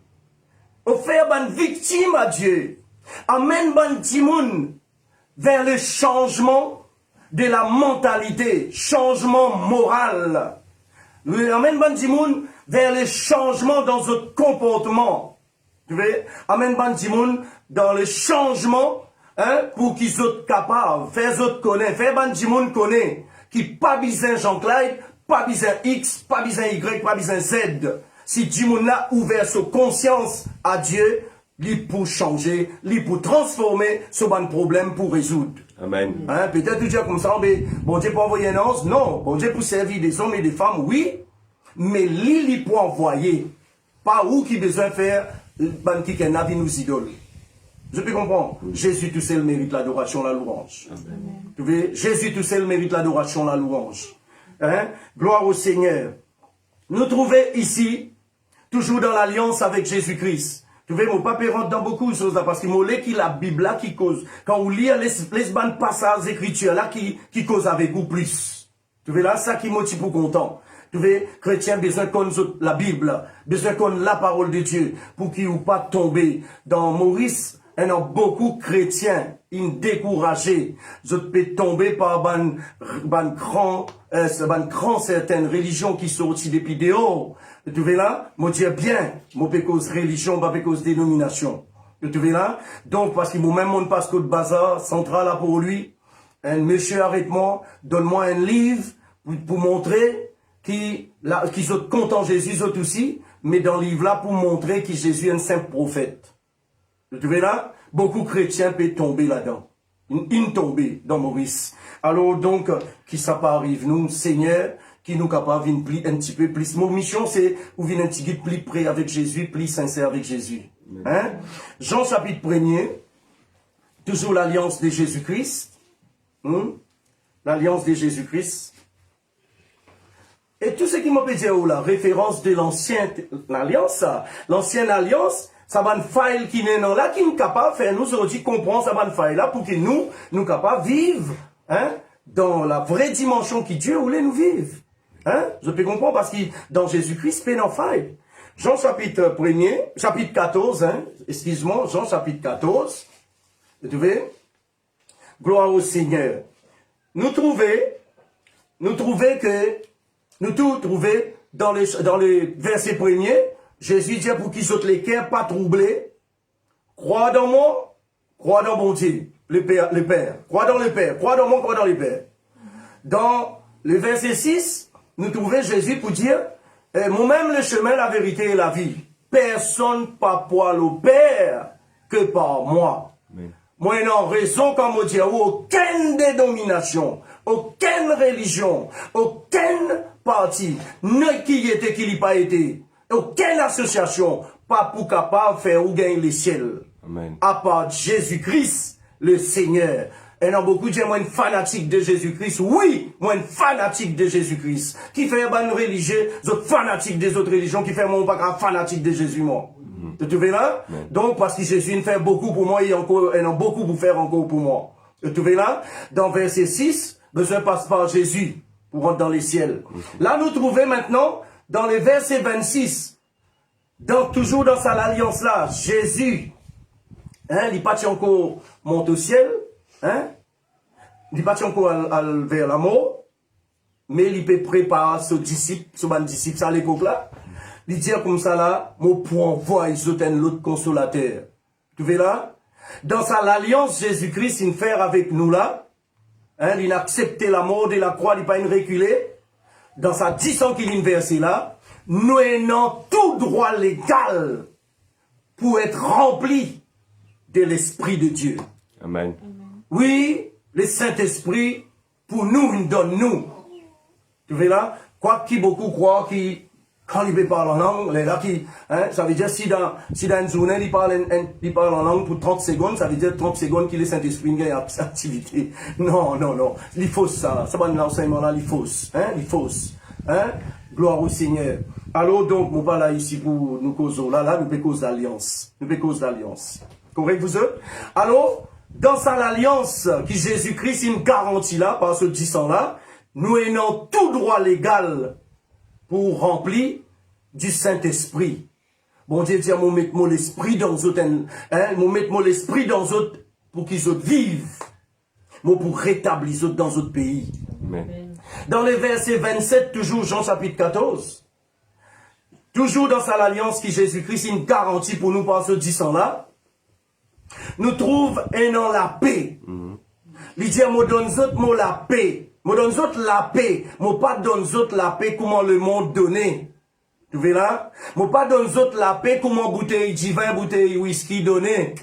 Offert ban victime à Dieu. Amène ban timoun vers le changement de la mentalité, changement moral. Amène ban timoun vers le changement dans notre comportement. Tu vois, amène ban timoun dans le changement, hein, pour qu'ils soient capables, faire autres connaître, faire ban timoun connaître, qui pas besoin Jean-Claude, pas besoin X, pas besoin Y, pas besoin Z. Si timoun là ouvert sa conscience à Dieu, lui pour changer, lui pour transformer ce bon problème pour résoudre. Amen. Hein, peut-être tu dis comme ça, mais bon Dieu pour envoyer un ange, non. Bon Dieu pour servir des hommes et des femmes, oui. Mais lui pour envoyer, pas où qui besoin faire, ban qui n'a nous idoles. Je peux comprendre. Jésus tout seul mérite l'adoration, la louange. Amen. Tu vois, Jésus tout seul mérite l'adoration, la louange. Hein? Gloire au Seigneur. Nous trouvons ici, toujours dans l'alliance avec Jésus-Christ. Tu vois, mon papa rentre dans beaucoup de choses là, parce que moi, qui la Bible là qui cause, quand on lit les bandes passages écritures là qui cause avec vous plus. Tu vois là, ça qui motive pour content. Tu vois, chrétien, besoin qu'on la Bible, besoin qu'on la parole de Dieu, pour qu'il ou pas tomber dans Maurice, il y a beaucoup de chrétiens, ils découragés. Je peux tomber par ban grand certaines religions qui sont aussi des vidéos. Tu vois là, moi dis bien, moi peux cause religion, pas cause dénomination. Tu vois là, donc parce qu'il m'a même mon passeport de bazar central là pour lui, un monsieur arrête-moi, donne-moi un livre pour montrer qui sont contents Jésus sont aussi, mais dans le livre là pour montrer que Jésus est un simple prophète. Tu vois là, beaucoup de chrétiens peuvent tomber là-dedans. Ils tombent dans Maurice. Alors donc, qui ça pas arrive nous, Seigneur, qui nous capable de venir un petit peu plus. Mon mission c'est ou venir un petit peu plus près avec Jésus, plus sincère avec Jésus. Hein? Jean chapitre 1er, toujours l'alliance de Jésus-Christ. L'alliance de Jésus-Christ. Et tout ce qui m'a dit la référence de l'ancienne alliance, l'ancienne alliance, ça va une faille qui n'est là, qui nous capable de faire nous aujourd'hui comprendre ça va une faille là pour que nous capables de vivre, hein, dans la vraie dimension qui Dieu voulait nous vivre. Hein? Je peux comprendre parce que dans Jésus-Christ, c'est une faille. Jean chapitre 1er, chapitre 14, hein, excuse-moi, Jean chapitre 14, vous trouvez? Gloire au Seigneur. Nous trouvons dans les versets premiers, Jésus dit pour qu'ils soient les cœurs pas troublés, crois dans moi, crois dans mon Dieu, le Père, crois dans le Père, crois dans moi, crois dans le Père. Dans le verset 6, nous trouvons Jésus pour dire, moi-même le chemin, la vérité et la vie. Personne pas poil au Père que par moi. Amen. Moi, non, raison comme on dit, aucune dénomination, aucune religion, aucune parti, ne qui était, qui n'y pas été, aucune association, pas pour capable de faire ou gagner les ciels. Amen. À part Jésus-Christ, le Seigneur. Et non, beaucoup disent, moi, une fanatique de Jésus-Christ. Oui, moi, une fanatique de Jésus-Christ. Qui fait un religieux, autres fanatiques des autres religions, qui fait mon pas un fanatique de Jésus, moi. Tu vois là? Donc, parce que Jésus il fait beaucoup pour moi, il en a beaucoup pour faire encore pour moi. Tu vois là? Dans verset 6, besoin passe par Jésus pour rentrer dans les ciels. Là, nous trouvons maintenant, dans les versets 26, toujours dans sa alliance là, Jésus, hein, il pas encore monte au ciel, hein? Il pas encore vers la mort, mais il peut préparer ses disciples, ça à l'époque là. Il dit comme ça là, mon pour envoyer l'autre consolateur. Tu vois là? Dans sa alliance, Jésus-Christ, il fait avec nous là. Hein, il a accepté la mort de la croix, il n'a pas une reculé. Dans sa 10 ans qu'il est versé là, nous ayons tout droit légal pour être remplis de l'Esprit de Dieu. Amen. Oui, le Saint-Esprit, pour nous, il donne nous. Tu vois là? Quoi qu'il beaucoup croient qui quand il parle en langue, les là qui, hein, ça veut dire si dans une journée il parle en langue pour 30 secondes, ça veut dire 30 secondes qu'il est Saint-Esprit gagne activité. Non, il faut ça. Ça va dans l'enseignement là, il faut, hein, il faut, hein. Gloire au Seigneur. Alors donc, nous parlons ici pour nous causer là, nous peut cause d'alliance, Correct vous autres? Alors, dans sa l'alliance qui Jésus-Christ une garantie là, par ce 10 ans là, nous ayons tout droit légal pour remplir du Saint-Esprit. Bon Dieu dit, moi mettre mon esprit dans autres, hein, moi mettre mon esprit dans autres pour qu'ils autres vivent. Moi pour rétablir les autres dans d'autres pays. Amen. Dans les versets 27, toujours Jean chapitre 14, toujours dans sa l'alliance qui Jésus-Christ une garantie pour nous par ce 10 ans là, nous trouve un an la paix. Il dit, moi donne autres moi la paix. Moi donne autres la paix. Moi pas donne autres la paix comment le monde donnait. Tu vois là? Moi pas donne autres la paix comment bouteille de vin, bouteille whisky donné.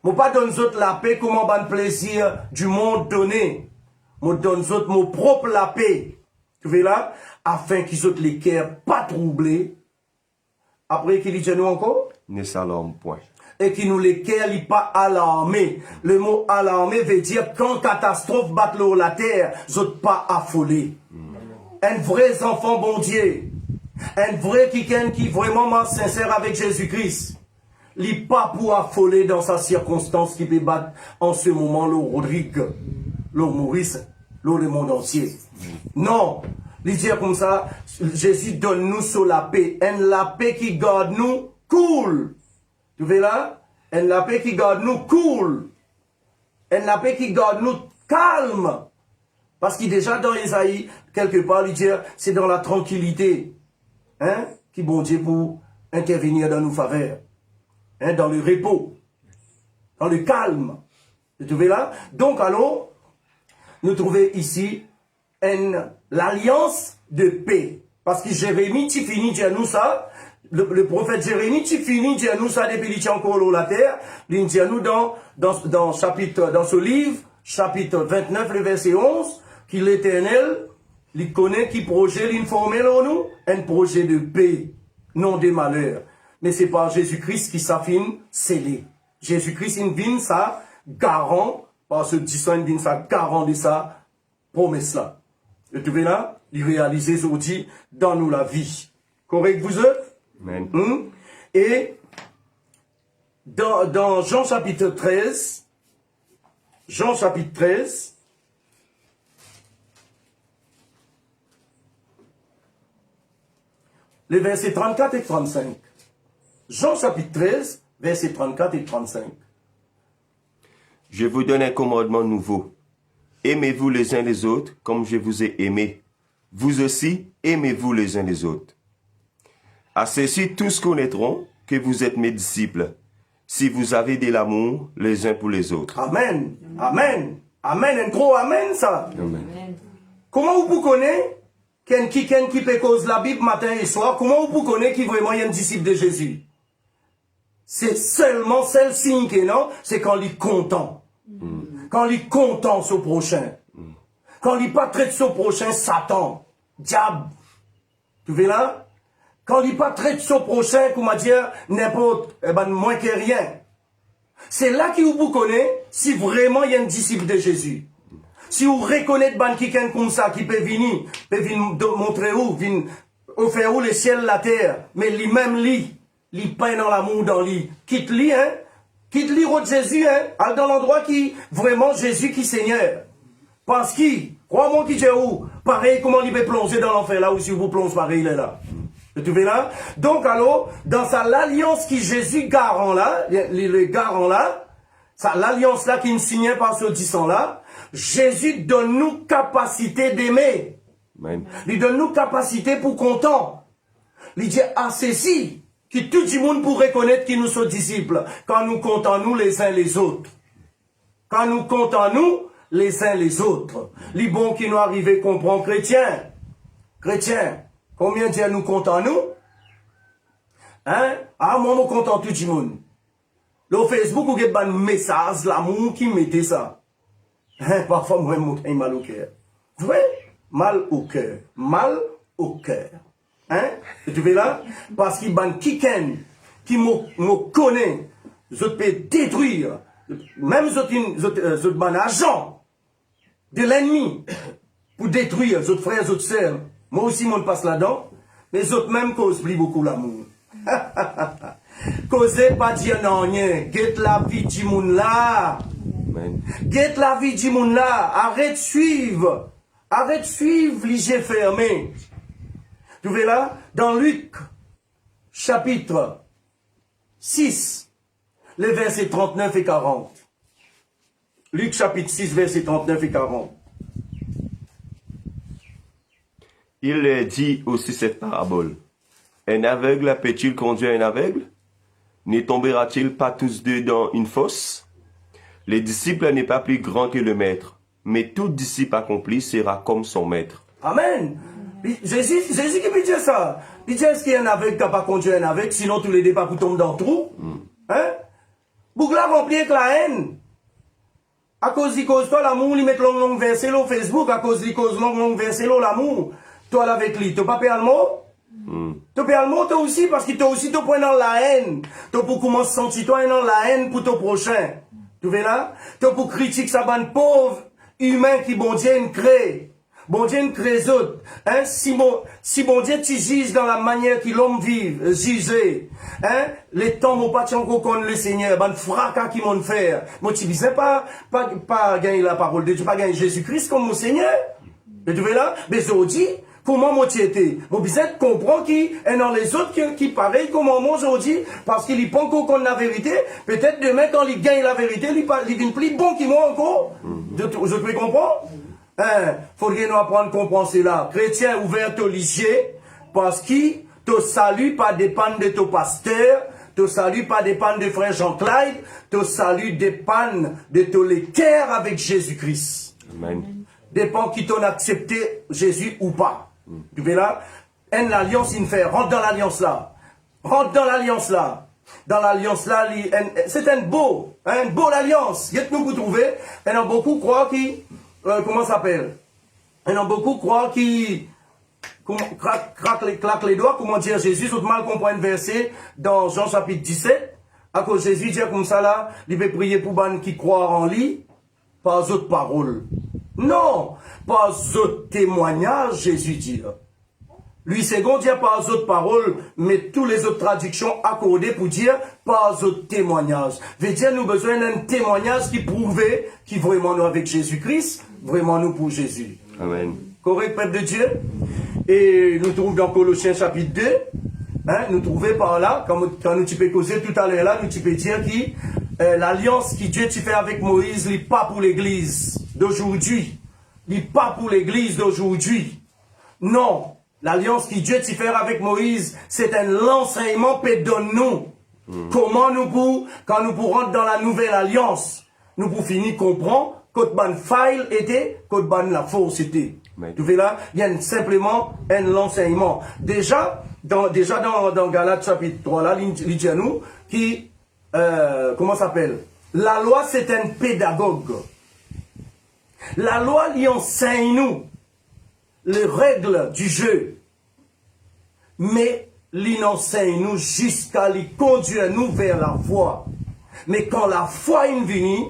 Moi pas donne autres la paix comment ban plaisir du monde donné. Moi donne autres mon propre la paix. Tu vois là? Afin qu'ils autres les cœurs pas troublés. Après qu'il dit nous encore? Ne s'alarme point. Et qui nous les cœurs pas alarmés. Le mot alarmé veut dire quand catastrophe bat l'eau la terre, autres pas affolés. Un vrai enfant bon Dieu. Un vrai qui vraiment sincère avec Jésus-Christ. Il n'est pas pour affoler dans sa circonstance qui peut battre en ce moment le Rodrigue, le Maurice, le monde entier. Non. Il dit comme ça, Jésus donne nous sur la paix. Et la paix qui garde nous cool. Tu vois là? Et la paix qui garde nous cool. Et la paix qui garde nous calme. Parce qu'il déjà dans Isaïe, quelque part, il dit, c'est dans la tranquillité. Hein, qui bon Dieu pour intervenir dans nos faveurs, hein, dans le repos, dans le calme. Vous trouvez là? Donc alors, nous trouvons ici l'alliance de paix. Parce que Jérémie, tu finis de nous ça, le prophète Jérémie, tu finis de nous ça depuis qu'il encore la terre, il dit à nous dans ce livre, chapitre 29, le verset 11, qu'il l'Éternel, il connaît qui projet l'informer nous, un projet de paix, non de malheur. Mais c'est par Jésus-Christ qui s'affine scellé. Jésus-Christ il vient ça garant, par ce disant il vient ça garant de sa promesse là. Vous trouvez là, il réalise aujourd'hui dans nous la vie. Correct vous êtes? Amen. Et dans Jean chapitre 13, les versets 34 et 35. Jean chapitre 13, versets 34 et 35. Je vous donne un commandement nouveau. Aimez-vous les uns les autres comme je vous ai aimés. Vous aussi, aimez-vous les uns les autres. À ceci, tous connaîtront que vous êtes mes disciples, si vous avez de l'amour les uns pour les autres. Amen. Amen. Amen. Un gros amen, ça. Amen. Comment vous connaissez quelqu'un qui peut cause la Bible matin et soir? Comment vous connaissez qui vraiment est un disciple de Jésus? C'est seulement celle signe que non, c'est quand il est content. Quand il est content sur le prochain. Quand il pas traite sur le prochain, Satan, diable. Tu vois là? Quand il pas traite sur le prochain, comment dire, n'importe, moins que rien. C'est là qu'il vous connaît si vraiment il y a un disciple de Jésus. Si vous reconnaissez quelqu'un comme ça qui peut venir montrer où, offrir où le ciel, la terre, mais lui-même il peint dans l'amour dans lui. Quitte lui, hein? Quitte lui de Jésus, hein? Allez dans l'endroit qui, vraiment Jésus qui Seigneur. Parce qu'il, crois-moi qui est où? Pareil, comment il peut plonger dans l'enfer là, ou si vous plongez pareil, il est là. Vous trouvez là? Donc alors, dans l'alliance qui Jésus garant là, le garant là, l'alliance là qui est signée par ce 10 ans là, Jésus donne nous capacité d'aimer. Il donne nous capacité pour content. Il dit à ceci, que tout le monde pourrait reconnaître qu'ils nous sont disciples, quand nous comptons nous les uns les autres. Quand nous comptons nous les uns les autres. Les bons qui nous arrivent comprendre chrétien. Chrétien, combien Dieu nous comptons nous? Hein? Ah, moi, je compte tout le monde. Le Facebook, vous avez un message, l'amour qui mettait ça. Hein? Parfois, moi, je me mal au cœur. Vrai? Mal au cœur. Mal au cœur. Hein? Tu veux là? Parce qu'il y a quelqu'un qui me connaît, je peux détruire, même je un agent de l'ennemi pour détruire les autres frères, les autres sœurs. Moi aussi, je passe là-dedans, mais les autres même causent plus beaucoup l'amour. Causez pas dire non, rien, get la vie du monde là. Amen. Guette la vie du monde là. Arrête de suivre. Arrête de suivre les yeux fermés. Tu vois là, dans Luc, chapitre 6, les versets 39 et 40. Luc, chapitre 6, versets 39 et 40. Il leur dit aussi cette parabole. Un aveugle peut-il conduire un aveugle? Ne tombera-t-il pas tous deux dans une fosse? Le disciple n'est pas plus grand que le maître, mais tout disciple accompli sera comme son maître. Amen. Jésus qui peut dire ça. Il dit, est-ce qu'il y a un aveugle qui n'a pas conduit un aveugle, sinon tous les deux pas pour tomber dans le trou? Hein? Bougla rempli avec la haine. À cause du cause toi l'amour, il met long verset au Facebook, à cause du cause long verset l'amour. Toi avec lui, tu pas payé le mot? Tu payes le mot toi aussi, parce que toi aussi tu prends dans la haine. Tu pour commencer à sentir toi dans la haine pour ton prochain. Tu vois là? Tu pour critiquer sa bande pauvre humain qui bon Dieu crée. Bon Dieu crée les autres. Hein? Si bon Dieu tu juges dans la manière que l'homme vit, juger. Hein? Les temps m'ont pas encore connaître le Seigneur, ban fracas qui m'ont fait. Moi tu disais pas gagner la parole de Dieu, pas gagner Jésus-Christ comme mon Seigneur. Et tu vois là? Mais aujourd'hui, comment moi tu étais? Mon besoin de comprendre qui est dans les autres qui pareil comme moi aujourd'hui, parce qu'il n'y a pas encore qu'on la vérité. Peut-être demain quand il gagne la vérité, il vient plus bon qu'il moi encore. Je peux comprendre? Hein, faudrait nous apprendre à comprendre cela. Chrétien ouvert au lycée, parce que ton salut pas dépend de ton pasteur, ton salut pas dépend de frère Jean-Claude, ton salut dépend de ton cœur avec Jésus-Christ. Amen. Dépend qui t'en accepté Jésus ou pas. Tu vois là? L'alliance, il fait, rentre dans l'alliance là. Rentre dans l'alliance là. Dans l'alliance là, c'est une beau alliance. Il y a nous vous trouvez, il y en a beaucoup croient qui, comment ça s'appelle? Il y en a beaucoup croient qui, claque les doigts, comment dire Jésus, tout mal comprendre verset dans Jean chapitre 17. À cause Jésus dit comme ça là, il peut prier pour ban qui croient en lui, pas autres paroles. Non, pas autres témoignages, Jésus dit. Lui, second dire pas autres paroles, mais tous les autres traductions accordées pour dire pas autres témoignages. Veut dire, nous besoin d'un témoignage qui prouvait qui vraiment nous avec Jésus-Christ, vraiment nous pour Jésus. Amen. Correct, peuple de Dieu? Et nous trouvons dans Colossiens chapitre 2, hein, nous trouvons par là, quand nous tu peux causer tout à l'heure là, nous tu peux dire que l'alliance que Dieu tu fait avec Moïse, n'est pas pour l'église d'aujourd'hui. N'est pas pour l'église d'aujourd'hui. Non. L'alliance que Dieu tu fait avec Moïse, c'est un enseignement que donne-nous. Comment nous pour, quand nous pour rentrer dans la nouvelle alliance, nous pour finir comprendre qu'autre ban faille était, qu'autre ban la force était. Tu vois là, il y a simplement un enseignement. Déjà dans Galates chapitre 3 là, il dit à nous qui, comment ça s'appelle? La loi c'est un pédagogue. La loi lui enseigne nous les règles du jeu, mais il enseigne nous jusqu'à lui conduire nous vers la foi. Mais quand la foi est venue,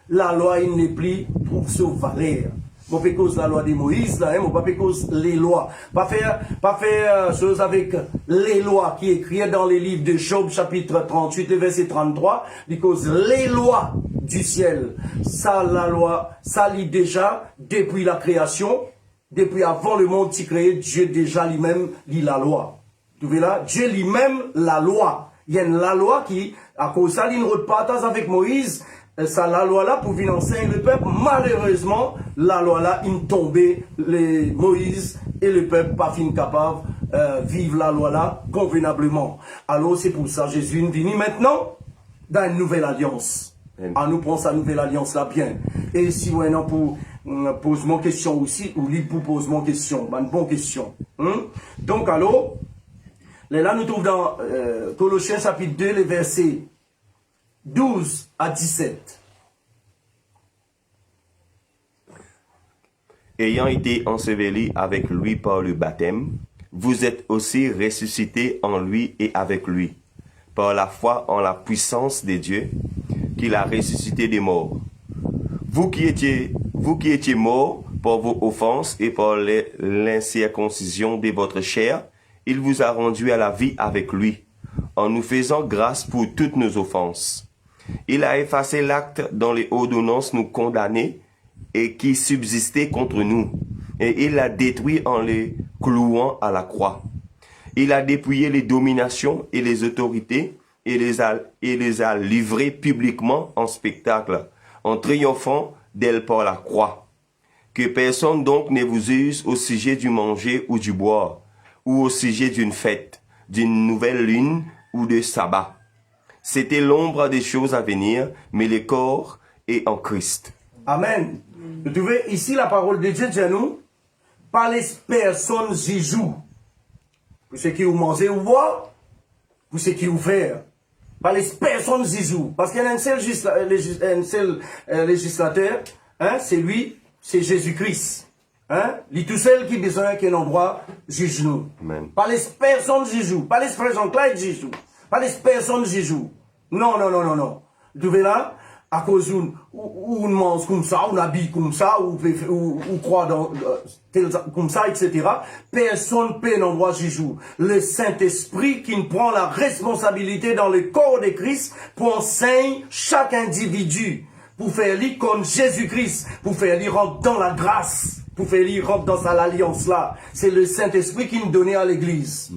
la loi n'est plus pour se valer. On peut cause la loi de Moïse, là, on peut cause les lois. Pas faire chose avec les lois qui est écrites dans les livres de Job, chapitre 38, verset 33, because les lois du ciel, ça, la loi, ça lit déjà depuis la création, depuis avant le monde qui créé, Dieu déjà lui-même lit la loi. Tu vois là? Dieu lui-même la loi. Il y a la loi qui, à cause de ça, il ne repartage avec Moïse, ça, la loi là, pour venir enseigner le peuple, malheureusement, la loi là, il tombait les Moïse et le peuple pas fin capable vivre la loi là convenablement. Alors c'est pour ça Jésus est venu maintenant dans une nouvelle alliance. À nous prendre sa nouvelle alliance là bien. Et si vous non pour pose mon question aussi, ou lui pour pose mon question, une bonne question. Donc alors, là nous trouvons dans Colossiens chapitre 2, les versets 12 à 17. Ayant été ensevelis avec lui par le baptême, vous êtes aussi ressuscités en lui et avec lui, par la foi en la puissance de Dieu, qu'il a ressuscité des morts. Vous qui étiez morts par vos offenses et par l'incirconcision de votre chair, il vous a rendu à la vie avec lui, en nous faisant grâce pour toutes nos offenses. Il a effacé l'acte dont les ordonnances nous condamnaient et qui subsistait contre nous. Et il l'a détruit en les clouant à la croix. Il a dépouillé les dominations et les autorités et les a livrées publiquement en spectacle, en triomphant d'elles par la croix. Que personne donc ne vous use au sujet du manger ou du boire, ou au sujet d'une fête, d'une nouvelle lune ou de sabbat. C'était l'ombre des choses à venir, mais le corps est en Christ. Amen. Vous trouvez ici la parole de Dieu dit à nous, pas les personnes y jouent. Pour ceux qui ont mangé ou boire, pour ceux qui ont fait. Pas les personnes y jouent. Parce qu'il y a un seul législateur, hein, c'est lui, c'est Jésus-Christ. Hein? Il tout seul qui a besoin qu'un endroit juge nous. Pas les personnes y jouent. Pas les personnes y jouent. Pas les personnes y jouent. Non, non, non, non, non. Vous trouvez là? À cause où on mange comme ça, on habille comme ça, ou croit dans comme ça, etc. Personne peut n'endroit j'y joue. Le Saint-Esprit qui prend la responsabilité dans le corps de Christ pour enseigner chaque individu, pour faire lui comme Jésus-Christ, pour faire lui rentrer dans la grâce, pour faire lui rentrer dans l'alliance là. C'est le Saint-Esprit qui nous donnait à l'église.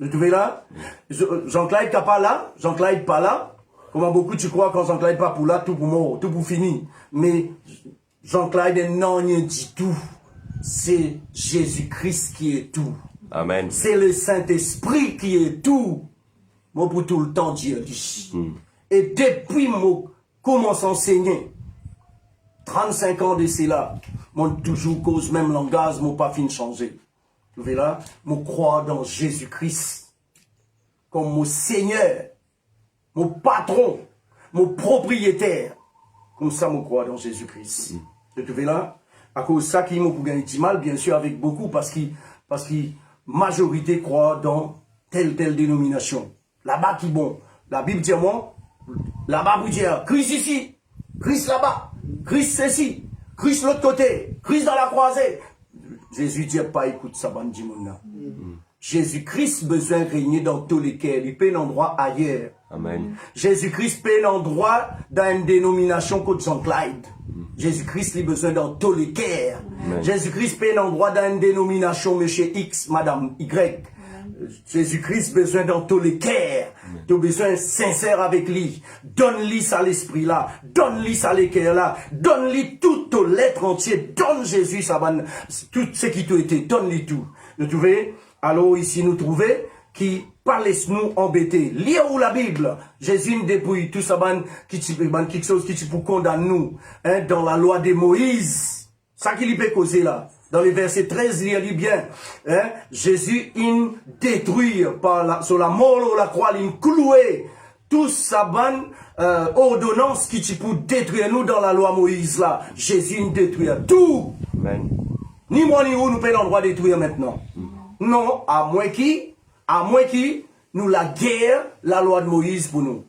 Vous trouvez là? Jean-Claude n'est pas là, Jean-Claude pas là. Comment beaucoup tu crois quand Jean-Claude pas pour là, tout pour mort, tout pour fini. Mais Jean-Claude non rien du tout. C'est Jésus-Christ qui est tout. Amen. C'est le Saint-Esprit qui est tout. Moi pour tout le temps Dieu dit. Et depuis moi commence à enseigner, 35 ans de cela, moi toujours cause même langage, moi pas fin changer. Vous voyez là, moi crois dans Jésus-Christ comme mon Seigneur. Mon patron, mon propriétaire. Comme ça, je crois dans Jésus-Christ. Vous trouvez là? À cause de ça, qui m'a gagné du mal, bien sûr, avec beaucoup, parce que majorité croit dans telle dénomination. Là-bas qui bon. La Bible dit moi, là-bas vous dire, Christ ici, Christ là-bas, Christ ceci, Christ l'autre côté, Christ dans la croisée. Jésus dit pas, écoute ça, bandi mon. Jésus-Christ besoin de régner dans tous les cœurs. Il peut un endroit ailleurs. Amen. Jésus-Christ peut un endroit dans une dénomination comme Jean-Claude. Jésus-Christ il besoin dans tous les cœurs. Jésus-Christ peut un endroit dans une dénomination monsieur X, madame Y. Jésus-Christ besoin dans tous les cœurs. Tu as besoin sincère avec lui. Donne-lui ça l'esprit là. Donne-lui ça les cœurs là. Donne-lui toute l'être entier. Donne Jésus ça tout ce qui t'a été. Donne-lui tout. Vous trouvez? Alors ici nous trouvons qui laisse-nous embêter. Lire ou la Bible, Jésus nous dépouille tout ça quelque chose qui pour condamner nous, hein, dans la loi de Moïse. Ça qui lui peut causer là. Dans les versets 13, il lit bien, hein, Jésus il détruit sur la mort ou la croix, il cloué tout ça ordonnance qui pour détruire nous dans la loi Moïse là. Jésus il détruit tout. Amen. Ni moi ni vous nous pouvons l'endroit détruire maintenant. Non, à moins qui nous la guerre, la loi de Moïse pour nous.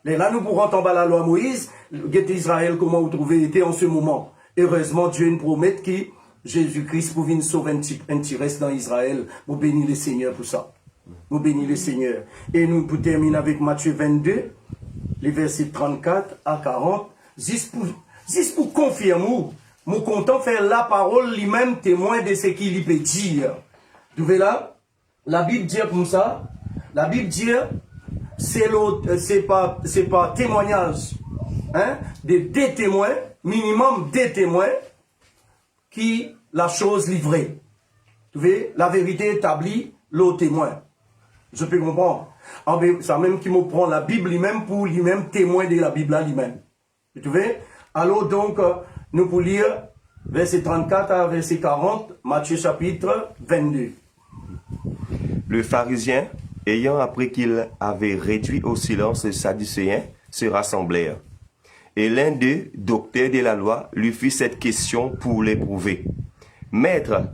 Et là, nous pourrons tomber la loi de Moïse, guetter Israël, comment vous trouvez été en ce moment. Heureusement, Dieu nous promet que Jésus-Christ pour venir sauver un petit reste dans Israël. Vous bénissez le Seigneur pour ça. Vous bénissez le Seigneur. Et nous pour terminer avec Matthieu 22, les versets 34 à 40, juste pour confirmer, nous comptons faire la parole lui-même témoin de ce qu'il peut dire. Vous voyez là, la Bible dit comme ça, la Bible dit, c'est pas témoignage, hein, de deux témoins, minimum deux témoins, qui la chose livrée. Vous voyez, la vérité établie, l'autre témoin. Je peux comprendre. Ça même qui me prend la Bible lui-même pour lui-même témoin de la Bible là lui-même. Vous voyez? Alors donc, nous pour lire verset 34 à verset 40, Matthieu chapitre 22. Le pharisien, ayant appris qu'il avait réduit au silence les Sadducéens, se rassemblèrent. Et l'un d'eux, docteur de la loi, lui fit cette question pour l'éprouver. Maître,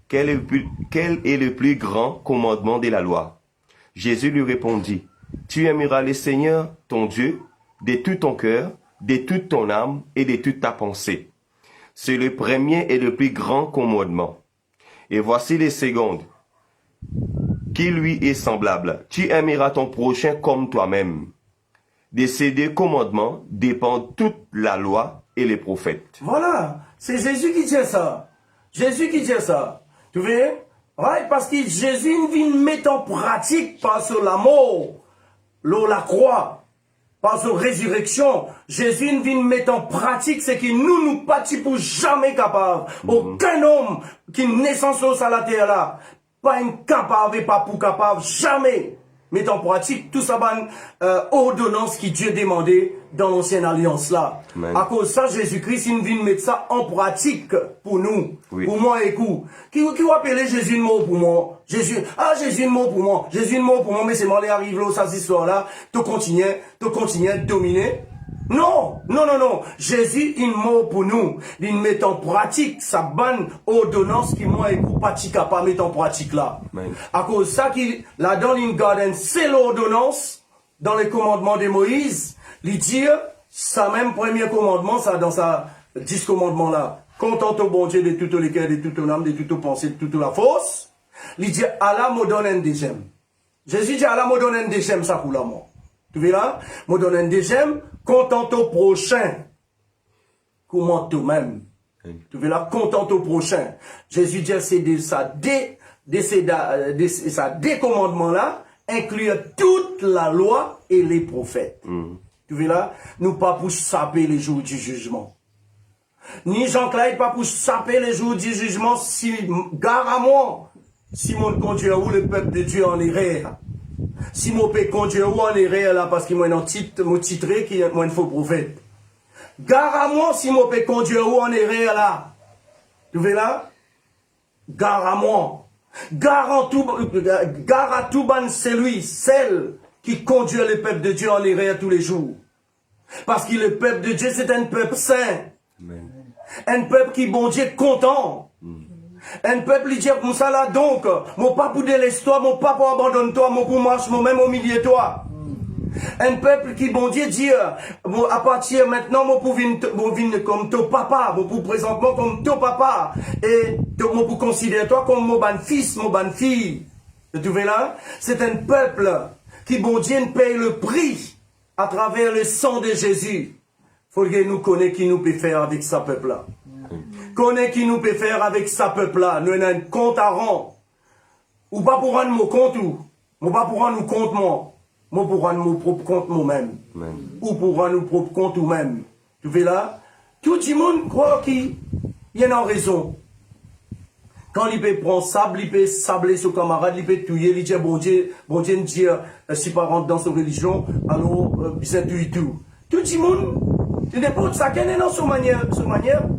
quel est le plus grand commandement de la loi? Jésus lui répondit, tu aimeras le Seigneur, ton Dieu, de tout ton cœur, de toute ton âme et de toute ta pensée. C'est le premier et le plus grand commandement. Et voici les secondes, qui lui est semblable. Tu aimeras ton prochain comme toi-même. de ces deux commandements dépend toute la loi et les prophètes. Voilà, c'est Jésus qui dit ça. Jésus qui dit ça. Tu vois? Ouais, parce que Jésus vient mettre en pratique par sur la mort, la croix, par sur résurrection. Jésus vient mettre en pratique ce que nous pas pour jamais capables. Aucun homme qui naissance sur la terre là, pas incapable et pas pour capable, jamais. Mettre en pratique tout ça, ordonnance qui Dieu demandait dans l'ancienne alliance là. Amen. À cause de ça, Jésus-Christ, il vient mettre ça en pratique pour nous, oui. pour moi et vous. Qui va appeler Jésus de mort pour moi? Jésus de mort pour moi. Jésus de mort pour moi, mais c'est moi qui arrive là, cette histoire-là, tu continues à dominer. Non. Jésus, il mort pour nous. Il met en pratique sa bonne ordonnance qui, moi et vous, pas capable de mettre en pratique là. Amen. À cause de ça, là, dans l'Ingarden, c'est l'ordonnance, dans les commandements de Moïse, il dit, ça même premier commandement, ça, dans sa 10 commandements là. Contente au bon Dieu de tout le cœur, de toute l'âme, de toute pensée, de toute la force. Il dit, Allah me donne un deuxième. Jésus dit, Allah me donne un deuxième, ça pour la mort. Tu vois là? Me donne un deuxième, contente au prochain. Comment toi-même. Tu vois là? Contente au prochain. Jésus dit, c'est de sa des commandements là, inclure toute la loi et les prophètes. Tu vois là? Nous pas pour saper les jours du jugement. Ni Jean-Claude pas pour saper les jours du jugement, si, gare à moi, si mon conduit ou le peuple de Dieu en erreur. Si mon peuple conduit ou en erreur là, parce qu'il m'a un titre, mon titré qui est un faux prophète. Gare à moi si mon peuple conduit ou en erreur là. Tu vois là? Gare à moi. Gare à tout ban celle qui conduit le peuple de Dieu en erreur tous les jours. Parce que le peuple de Dieu, c'est un peuple saint. Amen. Un peuple qui, bon Dieu, est content. Un peuple qui dit, comme ça là, donc, mon pas pour délaisser toi, mon pas pour abandonner toi, mon pour marcher, mon même au milieu de toi. Un peuple qui, bon Dieu, dit, à partir maintenant, mon pour venir comme ton papa, mon pour présentement comme ton papa, et mon pour considérer toi comme mon ban fils, mon ban fille. Tu vois là? C'est un peuple qui, bon Dieu, paye le prix à travers le sang de Jésus. Faut que nous connaissions qui nous peut faire avec ce peuple-là. Connaît qui nous peut faire avec ce peuple-là. Nous avons un compte à rendre. Ou pas pour rendre mon compte ou pas pour rendre mon compte moi. Moi pour rendre mon propre compte moi-même. Ou pour rendre mon propre compte ou-même. Tu vois là? Tout le monde croit qu'il y a une raison. Quand il peut prendre sable, il peut sabler son camarade, il peut tuer, il dit bon Dieu nous dit si pas rentre dans sa religion, alors c'est tout. Tout le monde, n'importe ça, quelle est dans son manière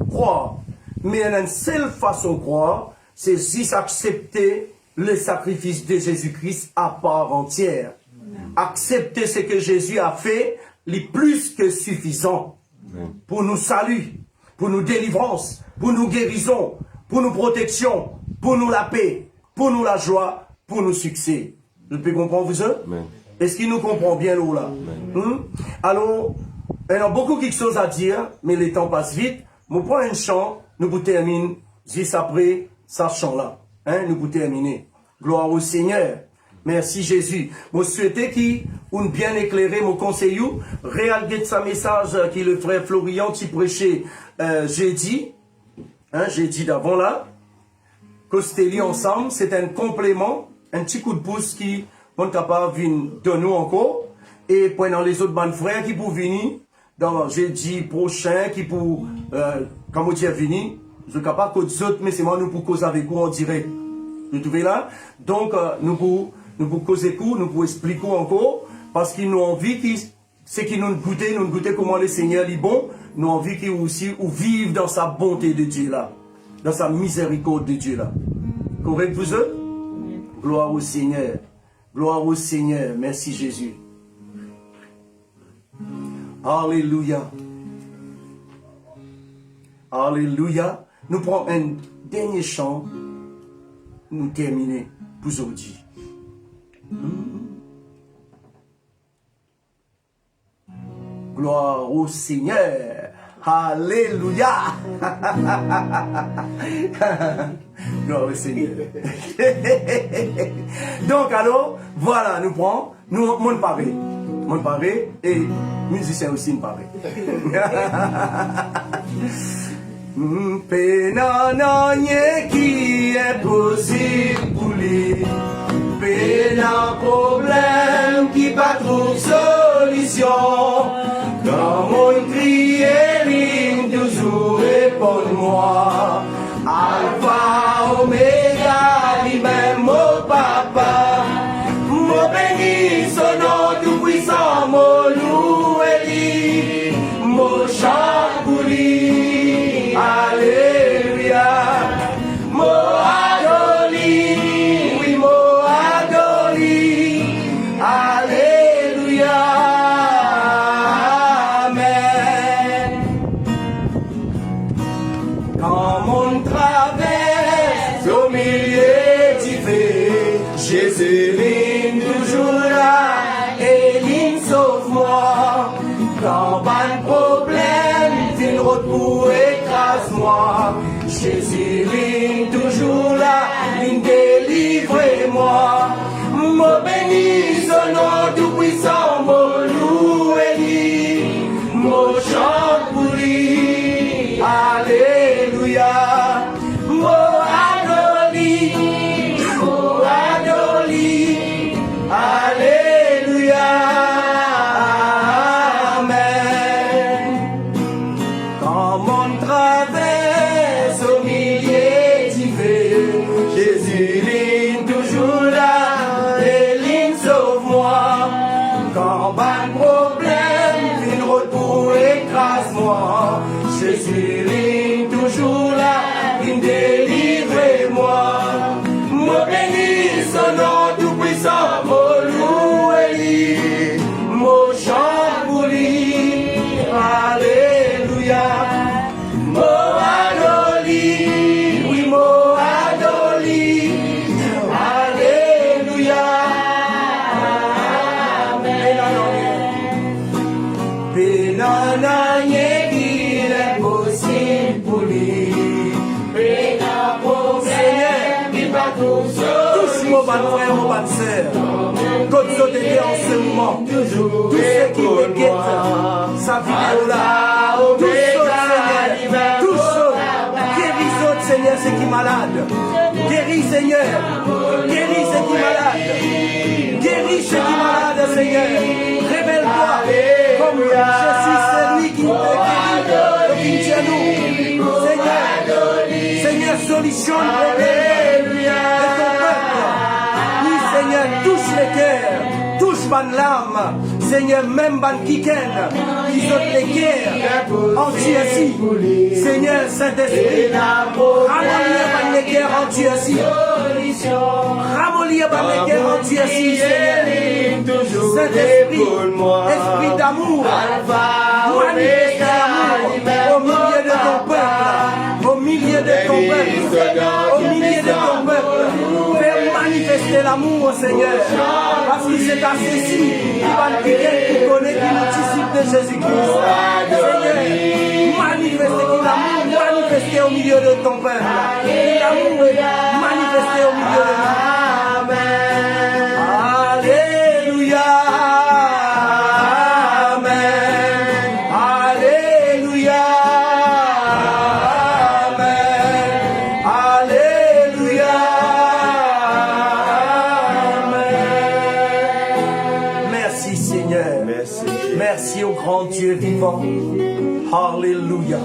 croire. Mais il y a une seule façon de croire, c'est si accepter le sacrifice de Jésus-Christ à part entière. Accepter ce que Jésus a fait, est plus que suffisant pour nous salut, pour nous délivrance, pour nous guérison, pour nous protection, pour nous la paix, pour nous la joie, pour nous succès. Vous pouvez comprendre vous? Est-ce qu'il nous comprend bien là? Alors, il y a beaucoup de choses à dire, mais le temps passe vite. Nous prenons un chant, nous vous terminons juste après ce chant-là. Nous vous terminons. Gloire au Seigneur. Merci Jésus. Je souhaite qu'il ait bien éclairé mon conseil, réaliser sa message qui le frère Florian qui prêchait jeudi d'avant là. Costelli ensemble, c'est un complément, un petit coup de pouce qui est capable de nous encore. Et pendant les autres bandes frères qui pour venir dans jeudi prochain, qui pour, comme on dit, venir, je suis capable que les autres, mais c'est moi nous pour causer avec vous en direct. Vous trouvez là? Donc, nous pour causer coup, nous pour expliquer encore, parce qu'ils nous envie, c'est qu'ils nous goûter comment le Seigneur est bon, nous envie qu'ils aussi vivent dans sa bonté de Dieu là, dans sa miséricorde de Dieu là. Correct vous êtes? Gloire au Seigneur. Gloire au Seigneur. Merci Jésus. Alléluia. Alléluia. Nous prenons un dernier chant. Nous terminer pour aujourd'hui. Gloire au Seigneur. Alléluia. Gloire au Seigneur. Donc alors, voilà, nous prenons, nous parler. Moi paré et musicien aussi me paré. Pénan qui est possible pour lui. Pénan problème qui pas trouve solution. Quand mon crie ligne toujours répond-moi. Alpha, Omega, lui-même mon papa. Mon béni, son nom tout puissant, mon loup et lui. Mon chant pour lui. Alléluia. Mon adoli. Oui, mon adoli. Alléluia. Amen. Quand mon traverse au milieu du feu, Jésus ligne toujours là et ligne sauve-moi. Quand pas de problème, une route pour écrase-moi. Jésus ligne toujours là, ligne délivre-moi. Mon béni, son nom tout puissant, mon loup et lui, mon chant pour lui. Alléluia. Mon adoli, mon adoli. Alléluia. Amen. Quand mon traverse au milieu du feu, Jésus ligne toujours là et ligne sauve-moi. Quand pas de problème, une route pour écrase-moi. Jésus ligne toujours là, ligne délivre-moi. Mon béni, son nom tout puissant, mon loup et lui, mon chant pour lui. Alléluia. Mon adoli, oui, mon adoli. Alléluia. Pénananye qu'il est possible pour lui. Pénan problème qui va tout seul. Touche mon bas frère, mon bas sœur. Quand vous êtes en ce moment, tout ce qui me guette, sa vidéo là, tout ça, Seigneur, tout ça, guéris Seigneur, c'est qui malade. Guéris Seigneur, guéris c'est qui malade. Guéris c'est qui malade, Seigneur. Révèle-toi, comme je suis celui qui peut guérir, qui tient nous. Seigneur, Seigneur, solutionne le problème de ton peuple. Oui, Seigneur, touche les cœurs, touche ban l'âme. Seigneur, même ban kiken, qui saute les cœurs, entiers ici. Seigneur, Saint-Esprit, ramollir ban les cœurs entiers ici. Ramollir ban les cœurs entiers ici, Seigneur. Saint-Esprit, esprit d'amour, manifeste l'amour au milieu de ton peuple, au milieu de ton peuple, au milieu de ton peuple. Fais manifester l'amour, Seigneur, parce que c'est accessible. Il va quelqu'un qui connaît, qui est disciple de Jésus-Christ. Seigneur, manifester l'amour, manifester au milieu de ton peuple. L'amour est manifesté au milieu de nous. Amen. Alléluia. Amen. Alléluia. Amen. Alléluia. Amen. Merci Seigneur. Merci. Merci au grand Dieu vivant. Alléluia.